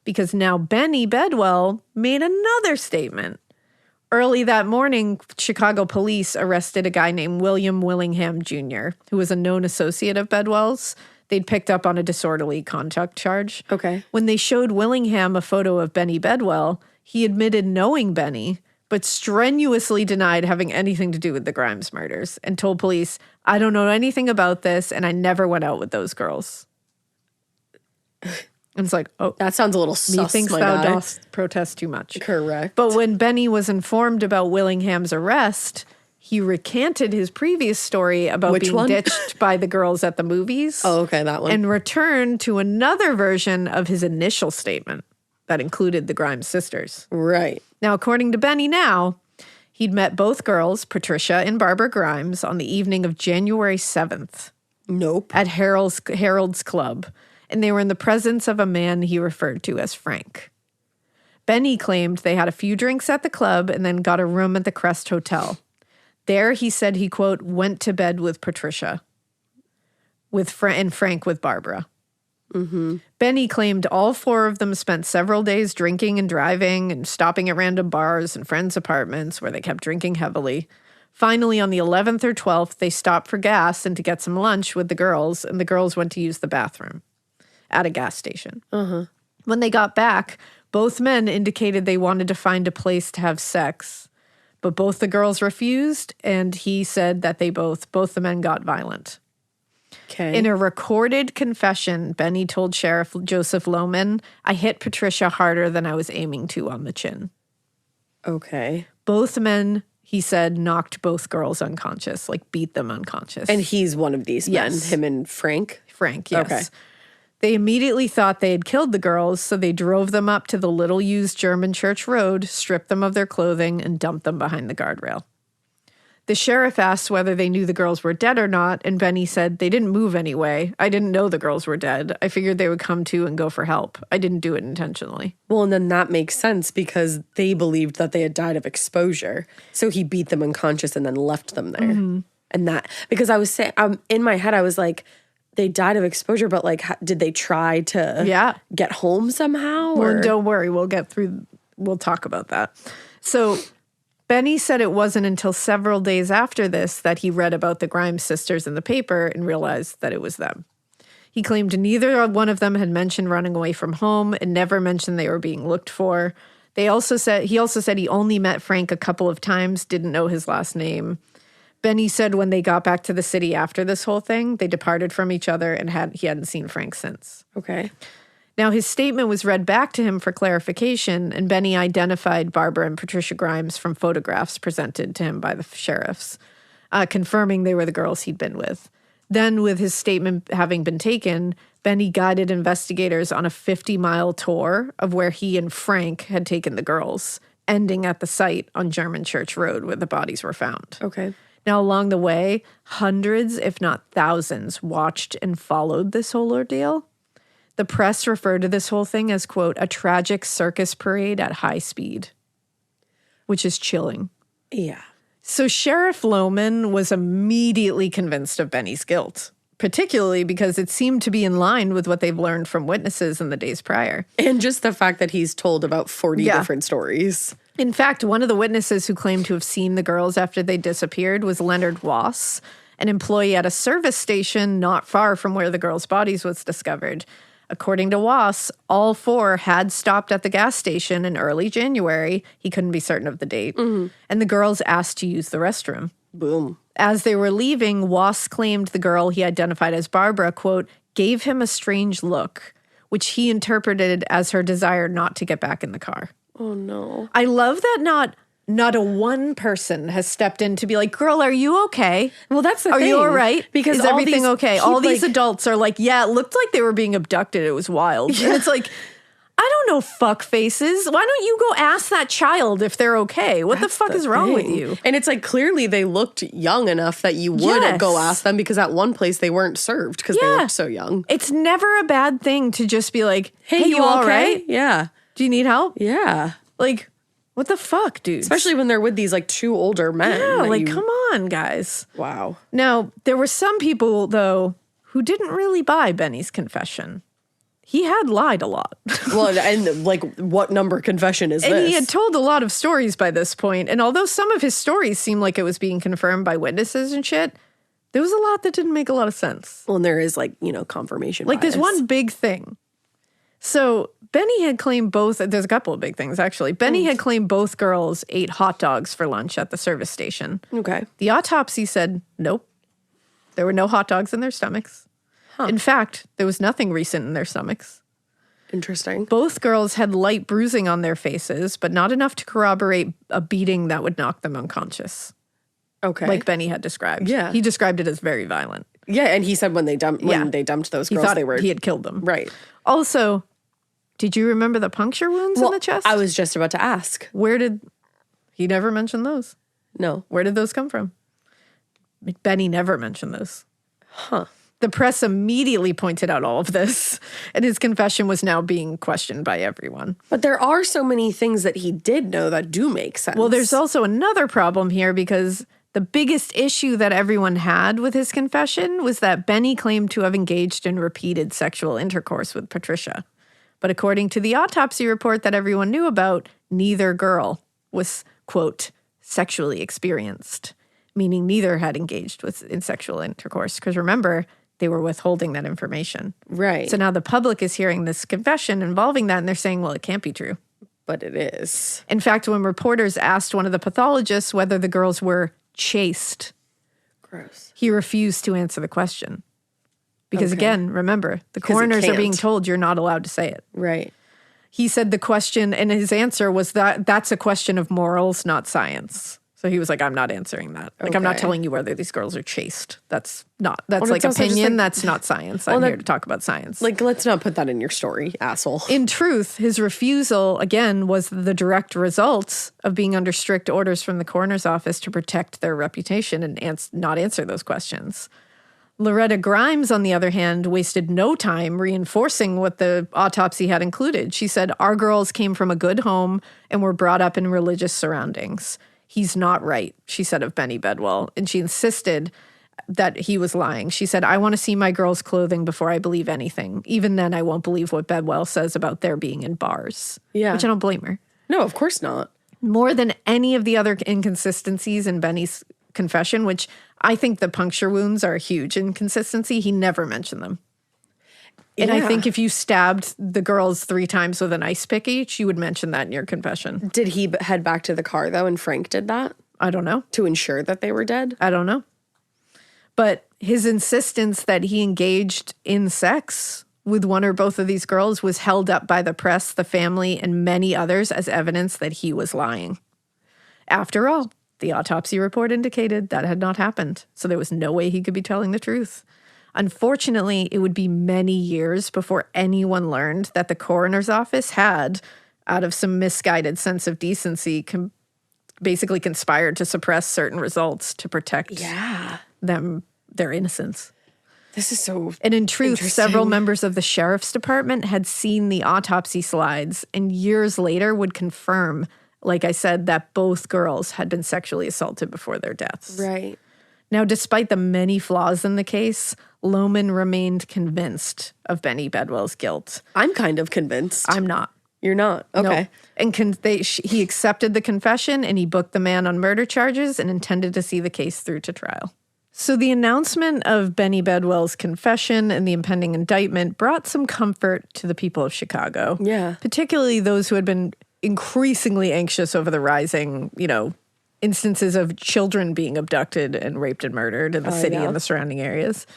because now Benny Bedwell made another statement. Early that morning, Chicago police arrested a guy named William Willingham Jr., who was a known associate of Bedwell's. They'd picked up on a disorderly conduct charge. Okay. When they showed Willingham a photo of Benny Bedwell, he admitted knowing Benny, but strenuously denied having anything to do with the Grimes murders and told police, I don't know anything about this, and I never went out with those girls. And it's like, oh, that sounds a little sus, methinks my thou guy. dost protest too much. Correct. But when Benny was informed about Willingham's arrest, he recanted his previous story about being ditched by the girls at the movies. Oh, okay, that one. And returned to another version of his initial statement that included the Grimes sisters. Right. Now, according to Benny now, he'd met both girls, Patricia and Barbara Grimes, on the evening of January 7th. Nope. At Harold's Club. And they were in the presence of a man he referred to as Frank. Benny claimed they had a few drinks at the club and then got a room at the Crest Hotel. There, he said he, quote, went to bed with Patricia and Frank with Barbara. Benny claimed all 4 of them spent several days drinking and driving and stopping at random bars and friends' apartments where they kept drinking heavily. Finally, on the 11th or 12th, they stopped for gas and to get some lunch with the girls, and the girls went to use the bathroom at a gas station. When they got back, both men indicated they wanted to find a place to have sex, but both the girls refused, and he said that both the men got violent. Okay. In a recorded confession, Benny told Sheriff Joseph Lohman, "I hit Patricia harder than I was aiming to on the chin." Okay. Both men, he said, knocked both girls unconscious, like beat them unconscious. And he's one of these men, Yes. him and Frank? Frank, yes. Okay. They immediately thought they had killed the girls, so they drove them up to the little-used German church road, stripped them of their clothing, and dumped them behind the guardrail. The sheriff asked whether they knew the girls were dead or not, and Benny said, "They didn't move anyway. I didn't know the girls were dead. I figured they would come to and go for help. I didn't do it intentionally." Well, and then that makes sense because they believed that they had died of exposure. So he beat them unconscious and then left them there. And that, because I was saying, in my head, I was like, they died of exposure, but like, did they try to get home somehow? Well, don't worry. We'll talk about that. So Benny said it wasn't until several days after this that he read about the Grimes sisters in the paper and realized that it was them. He claimed neither one of them had mentioned running away from home and never mentioned they were being looked for. He also said he only met Frank a couple of times, didn't know his last name. Benny said when they got back to the city after this whole thing, they departed from each other and he hadn't seen Frank since. Okay. Now, his statement was read back to him for clarification, and Benny identified Barbara and Patricia Grimes from photographs presented to him by the sheriffs, confirming they were the girls he'd been with. Then, with his statement having been taken, Benny guided investigators on a 50-mile tour of where he and Frank had taken the girls, ending at the site on German Church Road where the bodies were found. Okay. Now, along the way, hundreds, if not thousands, watched and followed this whole ordeal. The press referred to this whole thing as, quote, a tragic circus parade at high speed, which is chilling. Yeah. So Sheriff Lohman was immediately convinced of Benny's guilt, particularly because it seemed to be in line with what they've learned from witnesses in the days prior. And just the fact that he's told about 40 different stories. In fact, one of the witnesses who claimed to have seen the girls after they disappeared was Leonard Wass, an employee at a service station not far from where the girls' bodies was discovered. According to Wass, all 4 had stopped at the gas station in early January. He couldn't be certain of the date. And the girls asked to use the restroom. Boom. As they were leaving, Wass claimed the girl he identified as Barbara, quote, gave him a strange look, which he interpreted as her desire not to get back in the car. Oh, no. I love that not a one person has stepped in to be like, girl, are you okay? Well, that's the thing. Are you all right? Because is everything okay? All these like, adults are like, yeah, it looked like they were being abducted. It was wild. Yeah. And it's like, I don't know, fuck faces. Why don't you go ask that child if they're okay? What the fuck is wrong with you? And it's like, clearly they looked young enough that you would go ask them, because at one place they weren't served because they looked so young. It's never a bad thing to just be like, hey, you all right? Yeah. Do you need help? Yeah. Like, what the fuck, dude? Especially when they're with these like 2 older men. Yeah, like, come on, guys. Wow. Now, there were some people, though, who didn't really buy Benny's confession. He had lied a lot. Well, and like, what number confession is this? And he had told a lot of stories by this point, and although some of his stories seemed like it was being confirmed by witnesses and shit, there was a lot that didn't make a lot of sense. Well, and there is like, confirmation Like, bias. there's one big thing. So Benny had claimed there's a couple of big things, actually. Benny had claimed both girls ate hot dogs for lunch at the service station. Okay. The autopsy said nope. There were no hot dogs in their stomachs. Huh. In fact, there was nothing recent in their stomachs. Interesting. Both girls had light bruising on their faces, but not enough to corroborate a beating that would knock them unconscious. Okay. Like Benny had described. Yeah. He described it as very violent. Yeah, and he said when they dumped those girls, thought he had killed them. Right. Also, did you remember the puncture wounds in the chest? I was just about to ask. He never mentioned those. No. Where did those come from? Benny never mentioned those. Huh. The press immediately pointed out all of this, and his confession was now being questioned by everyone. But there are so many things that he did know that do make sense. Well, there's also another problem here because The biggest issue that everyone had with his confession was that Benny claimed to have engaged in repeated sexual intercourse with Patricia. But according to the autopsy report that everyone knew about, neither girl was, quote, sexually experienced, meaning neither had engaged in sexual intercourse. Because remember, they were withholding that information. Right. So now the public is hearing this confession involving that, and they're saying, well, it can't be true. But it is. In fact, when reporters asked one of the pathologists whether the girls were chaste, Gross. he refused to answer the question. Because again, remember, the coroners are being told you're not allowed to say it. Right. He said the question, and his answer was that's a question of morals, not science. So he was like, I'm not answering that. Like, I'm not telling you whether these girls are chaste. That's like opinion. That's not science. I'm here to talk about science. Like, let's not put that in your story, asshole. In truth, his refusal, again, was the direct result of being under strict orders from the coroner's office to protect their reputation and not answer those questions. Loretta Grimes, on the other hand, wasted no time reinforcing what the autopsy had included. She said, our girls came from a good home and were brought up in religious surroundings. He's not right, she said of Benny Bedwell. And she insisted that he was lying. She said, I want to see my girls' clothing before I believe anything. Even then, I won't believe what Bedwell says about their being in bars. Yeah. Which I don't blame her. No, of course not. More than any of the other inconsistencies in Benny's confession, which I think the puncture wounds are a huge inconsistency. He never mentioned them. And I think if you stabbed the girls 3 times with an ice pick each, you would mention that in your confession. Did he head back to the car, though, and Frank did that? I don't know. To ensure that they were dead? I don't know. But his insistence that he engaged in sex with one or both of these girls was held up by the press, the family, and many others as evidence that he was lying. After all, the autopsy report indicated that had not happened, so there was no way he could be telling the truth. Unfortunately, it would be many years before anyone learned that the coroner's office had, out of some misguided sense of decency, basically conspired to suppress certain results to protect their innocence. This is so And in truth, several members of the sheriff's department had seen the autopsy slides and years later would confirm, like I said, that both girls had been sexually assaulted before their deaths. Right. Now, despite the many flaws in the case, Lohman remained convinced of Benny Bedwell's guilt. I'm kind of convinced. I'm not. You're not? Okay. No. And he accepted the confession and he booked the man on murder charges and intended to see the case through to trial. So the announcement of Benny Bedwell's confession and the impending indictment brought some comfort to the people of Chicago. Yeah. Particularly those who had been increasingly anxious over the rising, instances of children being abducted and raped and murdered in the city and the surrounding areas.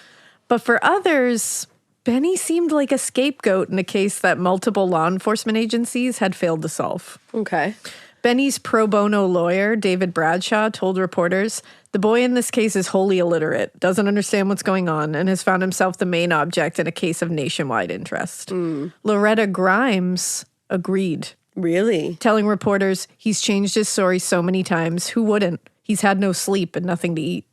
But for others, Benny seemed like a scapegoat in a case that multiple law enforcement agencies had failed to solve. Okay. Benny's pro bono lawyer, David Bradshaw, told reporters, the boy in this case is wholly illiterate, doesn't understand what's going on, and has found himself the main object in a case of nationwide interest. Loretta Grimes agreed. Really? Telling reporters he's changed his story so many times. Who wouldn't? He's had no sleep and nothing to eat.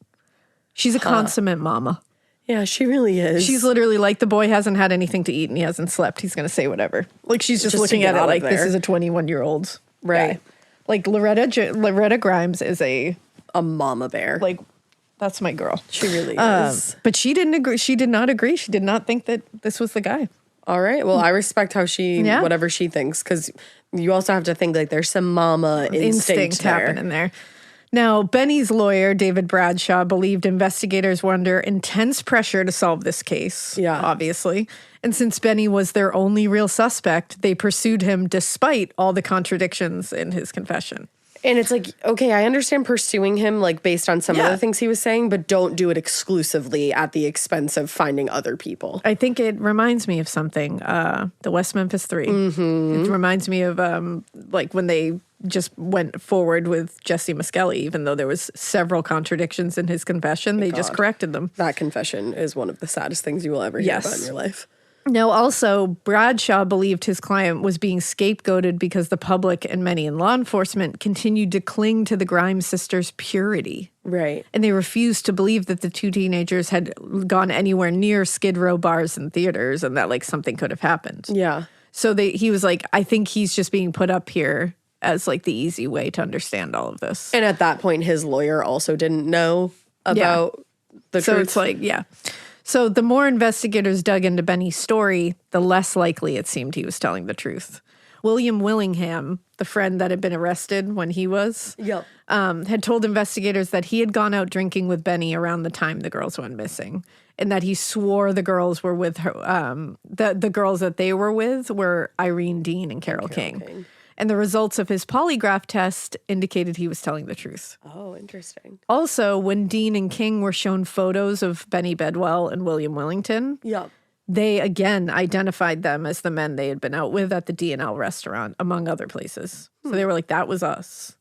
She's a consummate mama. Yeah, she really is. She's literally like, the boy hasn't had anything to eat and he hasn't slept. He's going to say whatever. Like, she's just looking at it like this is a 21-year-old. Right. Guy. Like, Loretta Grimes is a mama bear. Like, that's my girl. She really is. But she didn't agree. She did not agree. She did not think that this was the guy. All right. Well, I respect how whatever she thinks, because you also have to think like there's some mama instinct happening there. Now, Benny's lawyer, David Bradshaw, believed investigators were under intense pressure to solve this case, obviously. And since Benny was their only real suspect, they pursued him despite all the contradictions in his confession. And it's like, okay, I understand pursuing him like based on some of the things he was saying, but don't do it exclusively at the expense of finding other people. I think it reminds me of something, the West Memphis 3. It reminds me of like when they just went forward with Jesse Miskelly, even though there was several contradictions in his confession, they just corrected them. That confession is one of the saddest things you will ever hear about in your life. Now, also, Bradshaw believed his client was being scapegoated because the public and many in law enforcement continued to cling to the Grimes sisters' purity. Right. And they refused to believe that the two teenagers had gone anywhere near Skid Row bars and theaters and that, like, something could have happened. Yeah. So he was like, I think he's just being put up here as like the easy way to understand all of this. And at that point, his lawyer also didn't know about the truth. So it's like, So the more investigators dug into Benny's story, the less likely it seemed he was telling the truth. William Willingham, the friend that had been arrested when he was, had told investigators that he had gone out drinking with Benny around the time the girls went missing, and that he swore the girls were with her. The girls that they were with were Irene Dean and Carol King. And the results of his polygraph test indicated he was telling the truth. Oh, interesting. Also, when Dean and King were shown photos of Benny Bedwell and William Willington, they again identified them as the men they had been out with at the D&L restaurant, among other places. So they were like, that was us.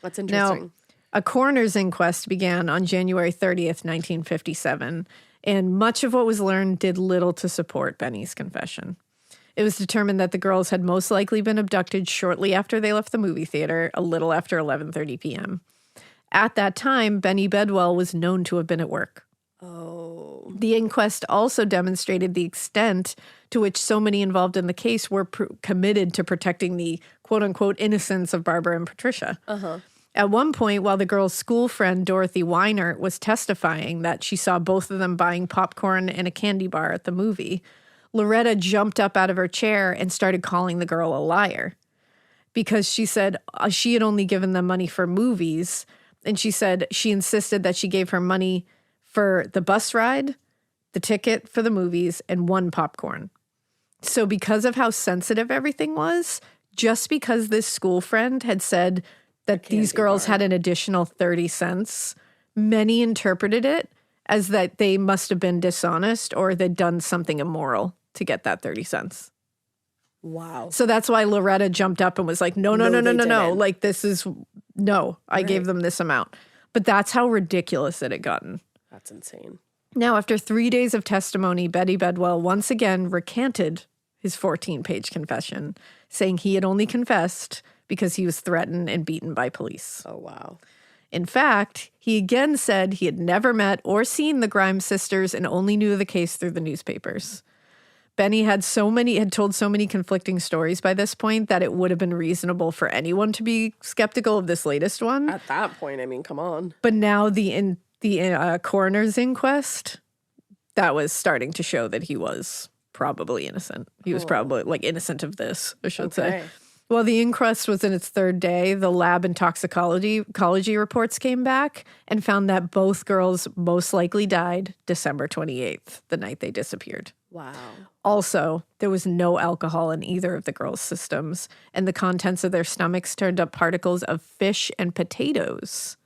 That's interesting. Now, a coroner's inquest began on January 30th, 1957, and much of what was learned did little to support Benny's confession. It was determined that the girls had most likely been abducted shortly after they left the movie theater, a little after 11:30 p.m. At that time, Benny Bedwell was known to have been at work. Oh. The inquest also demonstrated the extent to which so many involved in the case were committed to protecting the quote-unquote innocence of Barbara and Patricia. At one point, while the girl's school friend Dorothy Weiner was testifying that she saw both of them buying popcorn and a candy bar at the movie, Loretta jumped up out of her chair and started calling the girl a liar because she said she had only given them money for movies. And she said she insisted that she gave her money for the bus ride, the ticket for the movies, and one popcorn. So because of how sensitive everything was, just because this school friend had said that these girls had an additional 30 cents, many interpreted it as that they must have been dishonest or they'd done something immoral to get that 30 cents. Wow. So that's why Loretta jumped up and was like, no. Like, this is, I gave them this amount. But that's how ridiculous it had gotten. That's insane. Now, after 3 days of testimony, Benny Bedwell once again recanted his 14-page confession, saying he had only confessed because he was threatened and beaten by police. Oh, wow. In fact, he again said he had never met or seen the Grimes sisters and only knew the case through the newspapers. Benny had told so many conflicting stories by this point that it would have been reasonable for anyone to be skeptical of this latest one. At that point, I mean, come on. But now the coroner's inquest, that was starting to show that he was probably innocent. He was probably innocent of this, I should say. Well, the inquest was in its third day. The lab and toxicology reports came back and found that both girls most likely died December 28th, the night they disappeared. Wow. Also, there was no alcohol in either of the girls' systems, and the contents of their stomachs turned up particles of fish and potatoes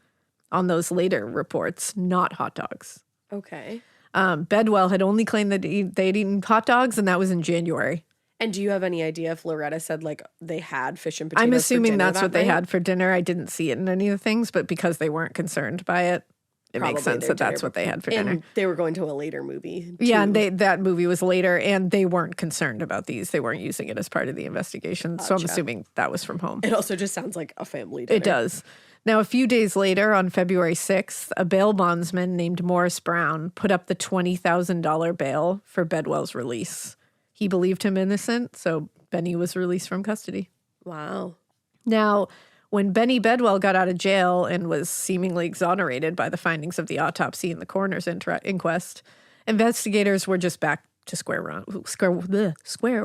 on those later reports, not hot dogs. Okay. Bedwell had only claimed that they'd eaten hot dogs, and that was in January. And do you have any idea if Loretta said, they had fish and potatoes I'm assuming for dinner that's what they had for dinner. I didn't see it in any of the things, but because they weren't concerned by it, it makes sense that that's what they had for dinner. And they were going to a later movie, too. Yeah, and that movie was later, and they weren't concerned about these. They weren't using it as part of the investigation, so I'm assuming that was from home. It also just sounds like a family dinner. It does. Now, a few days later, on February 6th, a bail bondsman named Morris Brown put up the $20,000 bail for Bedwell's release. He believed him innocent, so Benny was released from custody. Wow. Now, when Benny Bedwell got out of jail and was seemingly exonerated by the findings of the autopsy and the coroner's inquest, investigators were just back to square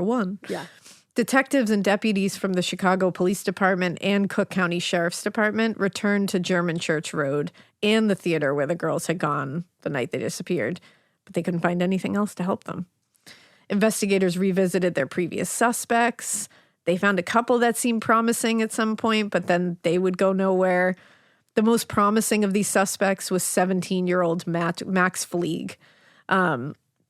one. Yeah. Detectives and deputies from the Chicago Police Department and Cook County Sheriff's Department returned to German Church Road and the theater where the girls had gone the night they disappeared, but they couldn't find anything else to help them. Investigators revisited their previous suspects. They found a couple that seemed promising at some point, but then they would go nowhere. The most promising of these suspects was 17-year-old Max Fleeg.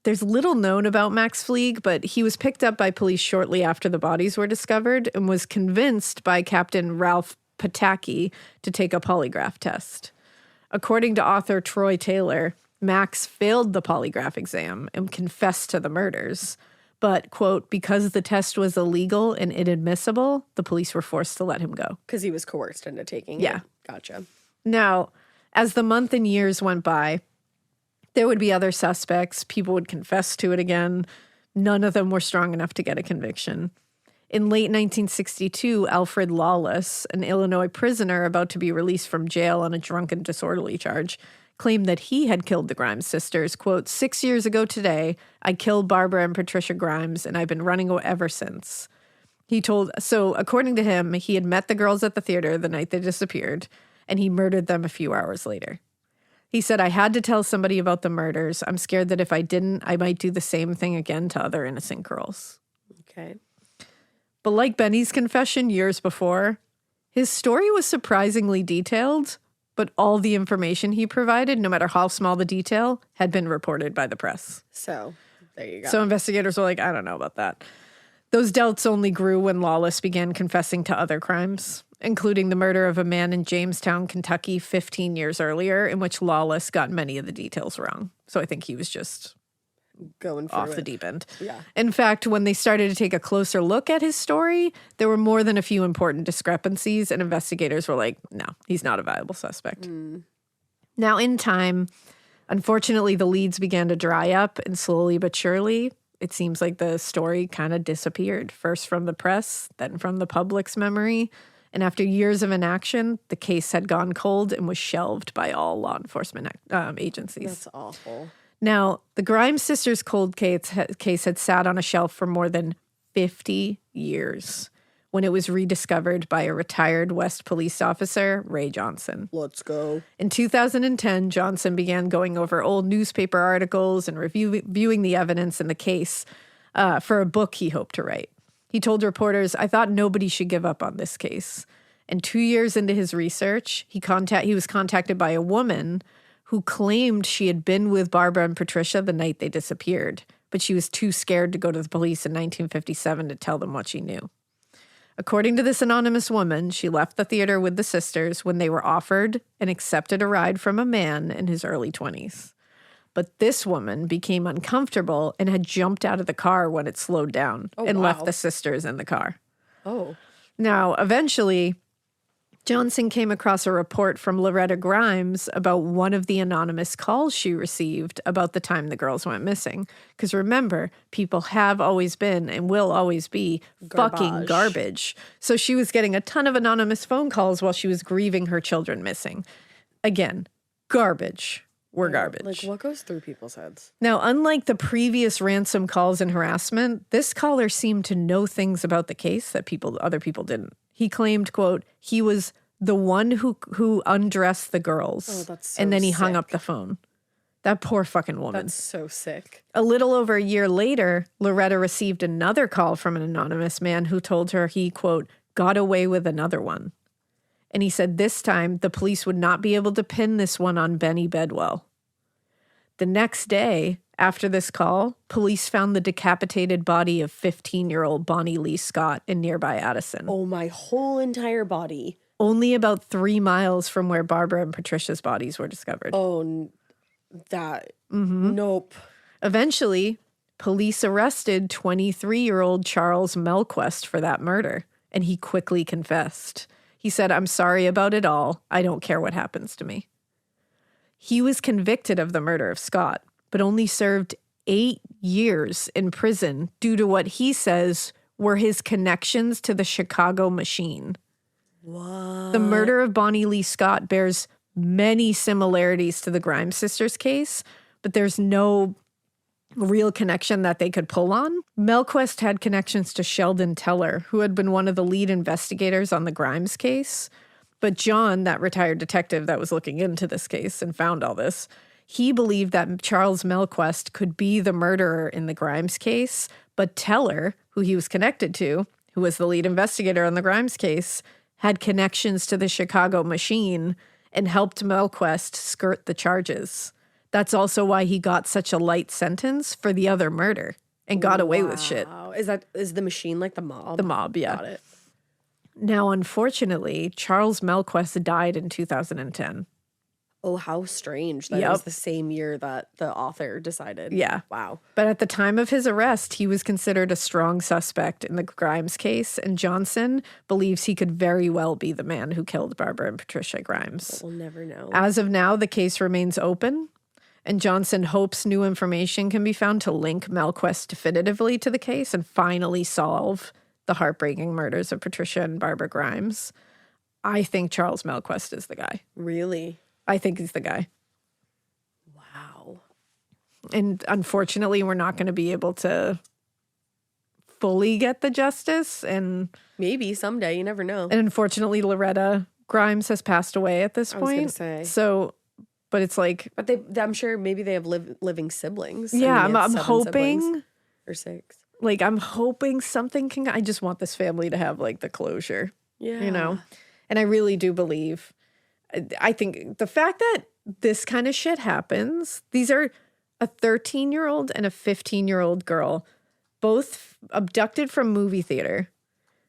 There's little known about Max Fleeg, but he was picked up by police shortly after the bodies were discovered and was convinced by Captain Ralph Pataki to take a polygraph test. According to author Troy Taylor, Max failed the polygraph exam and confessed to the murders. But, quote, because the test was illegal and inadmissible, the police were forced to let him go. Because he was coerced into taking it. Yeah. Gotcha. Now, as the month and years went by, there would be other suspects. People would confess to it again. None of them were strong enough to get a conviction. In late 1962, Alfred Lawless, an Illinois prisoner about to be released from jail on a drunken disorderly charge, claimed that he had killed the Grimes sisters. Quote, 6 years ago today, I killed Barbara and Patricia Grimes, and I've been running away ever since. So according to him, he had met the girls at the theater the night they disappeared, and he murdered them a few hours later. He said, I had to tell somebody about the murders. I'm scared that if I didn't, I might do the same thing again to other innocent girls. Okay. But like Benny's confession years before, his story was surprisingly detailed, but all the information he provided, no matter how small the detail, had been reported by the press. So, there you go. So investigators were like, I don't know about that. Those doubts only grew when Lawless began confessing to other crimes, including the murder of a man in Jamestown, Kentucky 15 years earlier, in which Lawless got many of the details wrong. So I think he was just going off the deep end. Yeah. In fact, when they started to take a closer look at his story, there were more than a few important discrepancies, and investigators were like, no, he's not a viable suspect. Now, in time, unfortunately, the leads began to dry up, and slowly but surely, it seems like the story kind of disappeared, first from the press, then from the public's memory. And after years of inaction, the case had gone cold and was shelved by all law enforcement agencies. That's awful. Now, the Grimes sisters' cold case had sat on a shelf for more than 50 years when it was rediscovered by a retired West police officer, Ray Johnson. Let's go. In 2010, Johnson began going over old newspaper articles and reviewing the evidence in the case for a book he hoped to write. He told reporters, I thought nobody should give up on this case. And 2 years into his research, he was contacted by a woman who claimed she had been with Barbara and Patricia the night they disappeared, but she was too scared to go to the police in 1957 to tell them what she knew. According to this anonymous woman, she left the theater with the sisters when they were offered and accepted a ride from a man in his early 20s. But this woman became uncomfortable and had jumped out of the car when it slowed down left the sisters in the car. Oh. Now, eventually, Johnson came across a report from Loretta Grimes about one of the anonymous calls she received about the time the girls went missing. Because remember, people have always been and will always be fucking garbage. So she was getting a ton of anonymous phone calls while she was grieving her children missing. Again, garbage. We're garbage. Like, what goes through people's heads? Now, unlike the previous ransom calls and harassment, this caller seemed to know things about the case that other people didn't. He claimed, quote, he was the one who undressed the girls. Oh, that's so and then he hung sick. up the phone. That poor fucking woman. That's so sick. A little over a year later, Loretta received another call from an anonymous man who told her he, quote, got away with another one. And he said this time the police would not be able to pin this one on Benny Bedwell. The next day, after this call, police found the decapitated body of 15-year-old Bonnie Lee Scott in nearby Addison. Oh, my whole entire body. Only about 3 miles from where Barbara and Patricia's bodies were discovered. Oh, nope. Eventually, police arrested 23-year-old Charles Melquest for that murder, and he quickly confessed. He said, I'm sorry about it all. I don't care what happens to me. He was convicted of the murder of Scott, but only served 8 years in prison due to what he says were his connections to the Chicago machine. What? The murder of Bonnie Lee Scott bears many similarities to the Grimes sisters case, but there's no real connection that they could pull on. Melquest had connections to Sheldon Teller, who had been one of the lead investigators on the Grimes case. But John, that retired detective that was looking into this case and found all this, he believed that Charles Melquest could be the murderer in the Grimes case, but Teller, who he was connected to, who was the lead investigator on the Grimes case, had connections to the Chicago machine and helped Melquest skirt the charges. That's also why he got such a light sentence for the other murder and got away with shit. Is the machine like the mob? The mob, yeah. Got it. Now, unfortunately, Charles Melquest died in 2010. Oh, how strange. That was the same year that the author decided. Yeah. Wow. But at the time of his arrest, he was considered a strong suspect in the Grimes case, and Johnson believes he could very well be the man who killed Barbara and Patricia Grimes. We'll never know. As of now, the case remains open, and Johnson hopes new information can be found to link Melquest definitively to the case and finally solve the heartbreaking murders of Patricia and Barbara Grimes. I think Charles Melquist is the guy. Really? I think he's the guy. Wow. And unfortunately, we're not going to be able to fully get the justice. And maybe someday, you never know. And unfortunately, Loretta Grimes has passed away at this point. I was going to say. So, but it's like... But I'm sure maybe they have living siblings. Yeah, I mean, I'm hoping... Siblings, or 6. Like, I'm hoping something can... I just want this family to have, like, the closure. Yeah. You know? And I really do believe... I think the fact that this kind of shit happens, these are a 13-year-old and a 15-year-old girl, both abducted from movie theater,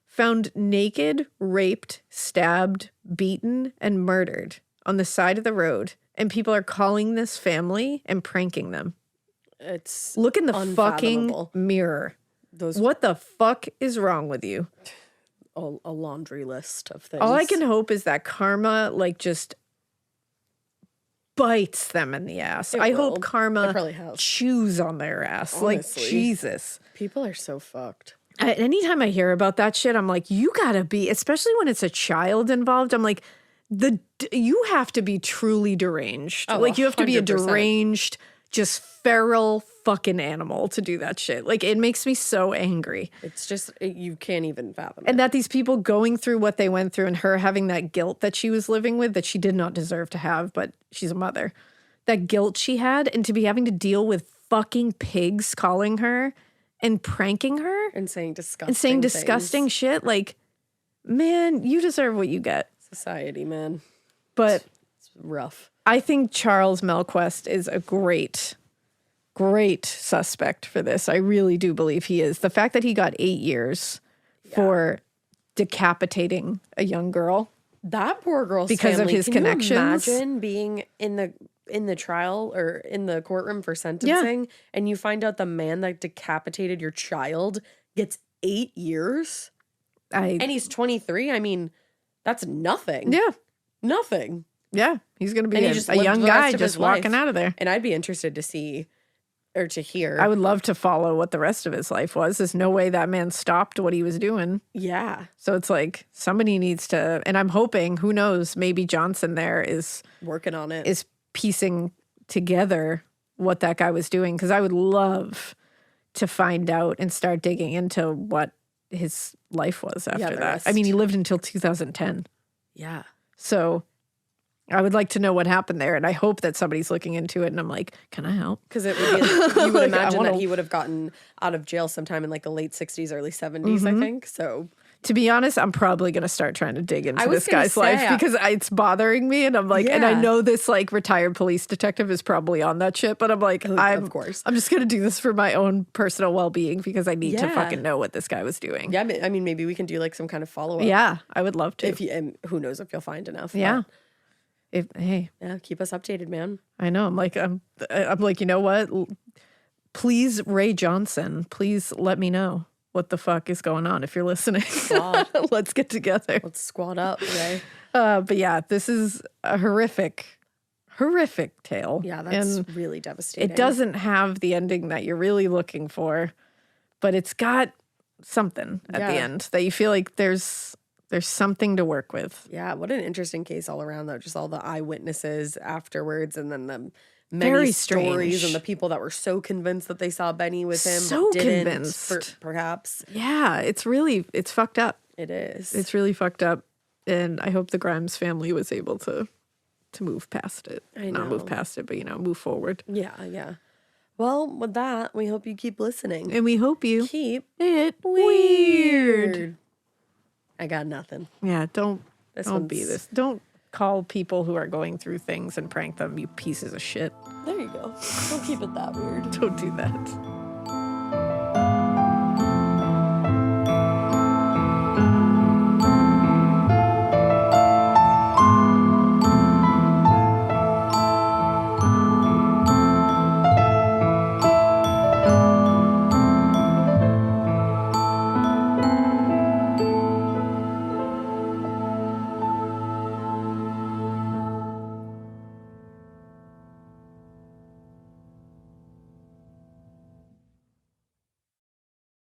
found naked, raped, stabbed, beaten, and murdered on the side of the road. And people are calling this family and pranking them. It's Look in the fucking mirror. What the fuck is wrong with you? A laundry list of things. All I can hope is that karma, like, just bites them in the ass. I hope karma chews on their ass. Honestly. Like, Jesus. People are so fucked. Anytime I hear about that shit, I'm like, you gotta be, especially when it's a child involved, I'm like, you have to be truly deranged. Oh, like, you have to be a 100%. deranged, just feral fucking animal to do that shit. Like, it makes me so angry. It's just, you can't even fathom And it. that these people going through what they went through and her having that guilt that she was living with that she did not deserve to have, but she's a mother. That guilt she had, and to be having to deal with fucking pigs calling her and pranking her. And saying disgusting shit. Like, man, you deserve what you get. Society, man. But it's rough. I think Charles Melquist is a great suspect for this. I really do believe he is. The fact that he got 8 years for decapitating a young girl. That poor girl's because family. of his connections. You imagine being in the trial or in the courtroom for sentencing and you find out the man that decapitated your child gets 8 years? And he's 23? I mean, that's nothing. Yeah. Nothing. Yeah, he's going to be a young guy just walking out of there. And I'd be interested to see or to hear. I would love to follow what the rest of his life was. There's no way that man stopped what he was doing. Yeah. So it's like somebody needs to, and I'm hoping, who knows, maybe Johnson there is working on it, is piecing together what that guy was doing. Because I would love to find out and start digging into what his life was after that. I mean, he lived until 2010. Yeah. So I would like to know what happened there, and I hope that somebody's looking into it, and I'm like, can I help? Because it would be, you would imagine that he would have gotten out of jail sometime in like the late 60s, early 70s, I think. So to be honest, I'm probably going to start trying to dig into this guy's life because it's bothering me, and I'm like, and I know this like retired police detective is probably on that shit, but I'm like, of course. I'm just going to do this for my own personal well-being because I need to fucking know what this guy was doing. Yeah, I mean, maybe we can do like some kind of follow-up. Yeah, I would love to. And who knows if you'll find enough. Yeah. Yeah, keep us updated, man. I know. I'm like, you know what? Please, Ray Johnson, please let me know what the fuck is going on if you're listening. Let's get together. Let's squad up, Ray. But yeah, this is a horrific tale. Yeah, that's really devastating. It doesn't have the ending that you're really looking for, but it's got something at the end that you feel like there's something to work with. Yeah, what an interesting case all around, though. Just all the eyewitnesses afterwards and then the many stories and the people that were so convinced that they saw Benny with him. So but didn't, convinced. Perhaps. Yeah, it's fucked up. It is. It's really fucked up. And I hope the Grimes family was able to move past it. Not move past it, but, move forward. Yeah, yeah. Well, with that, we hope you keep listening. And we hope you keep it weird. I got nothing. Yeah, don't be this. Don't call people who are going through things and prank them, you pieces of shit. There you go. Don't keep it that weird. Don't do that.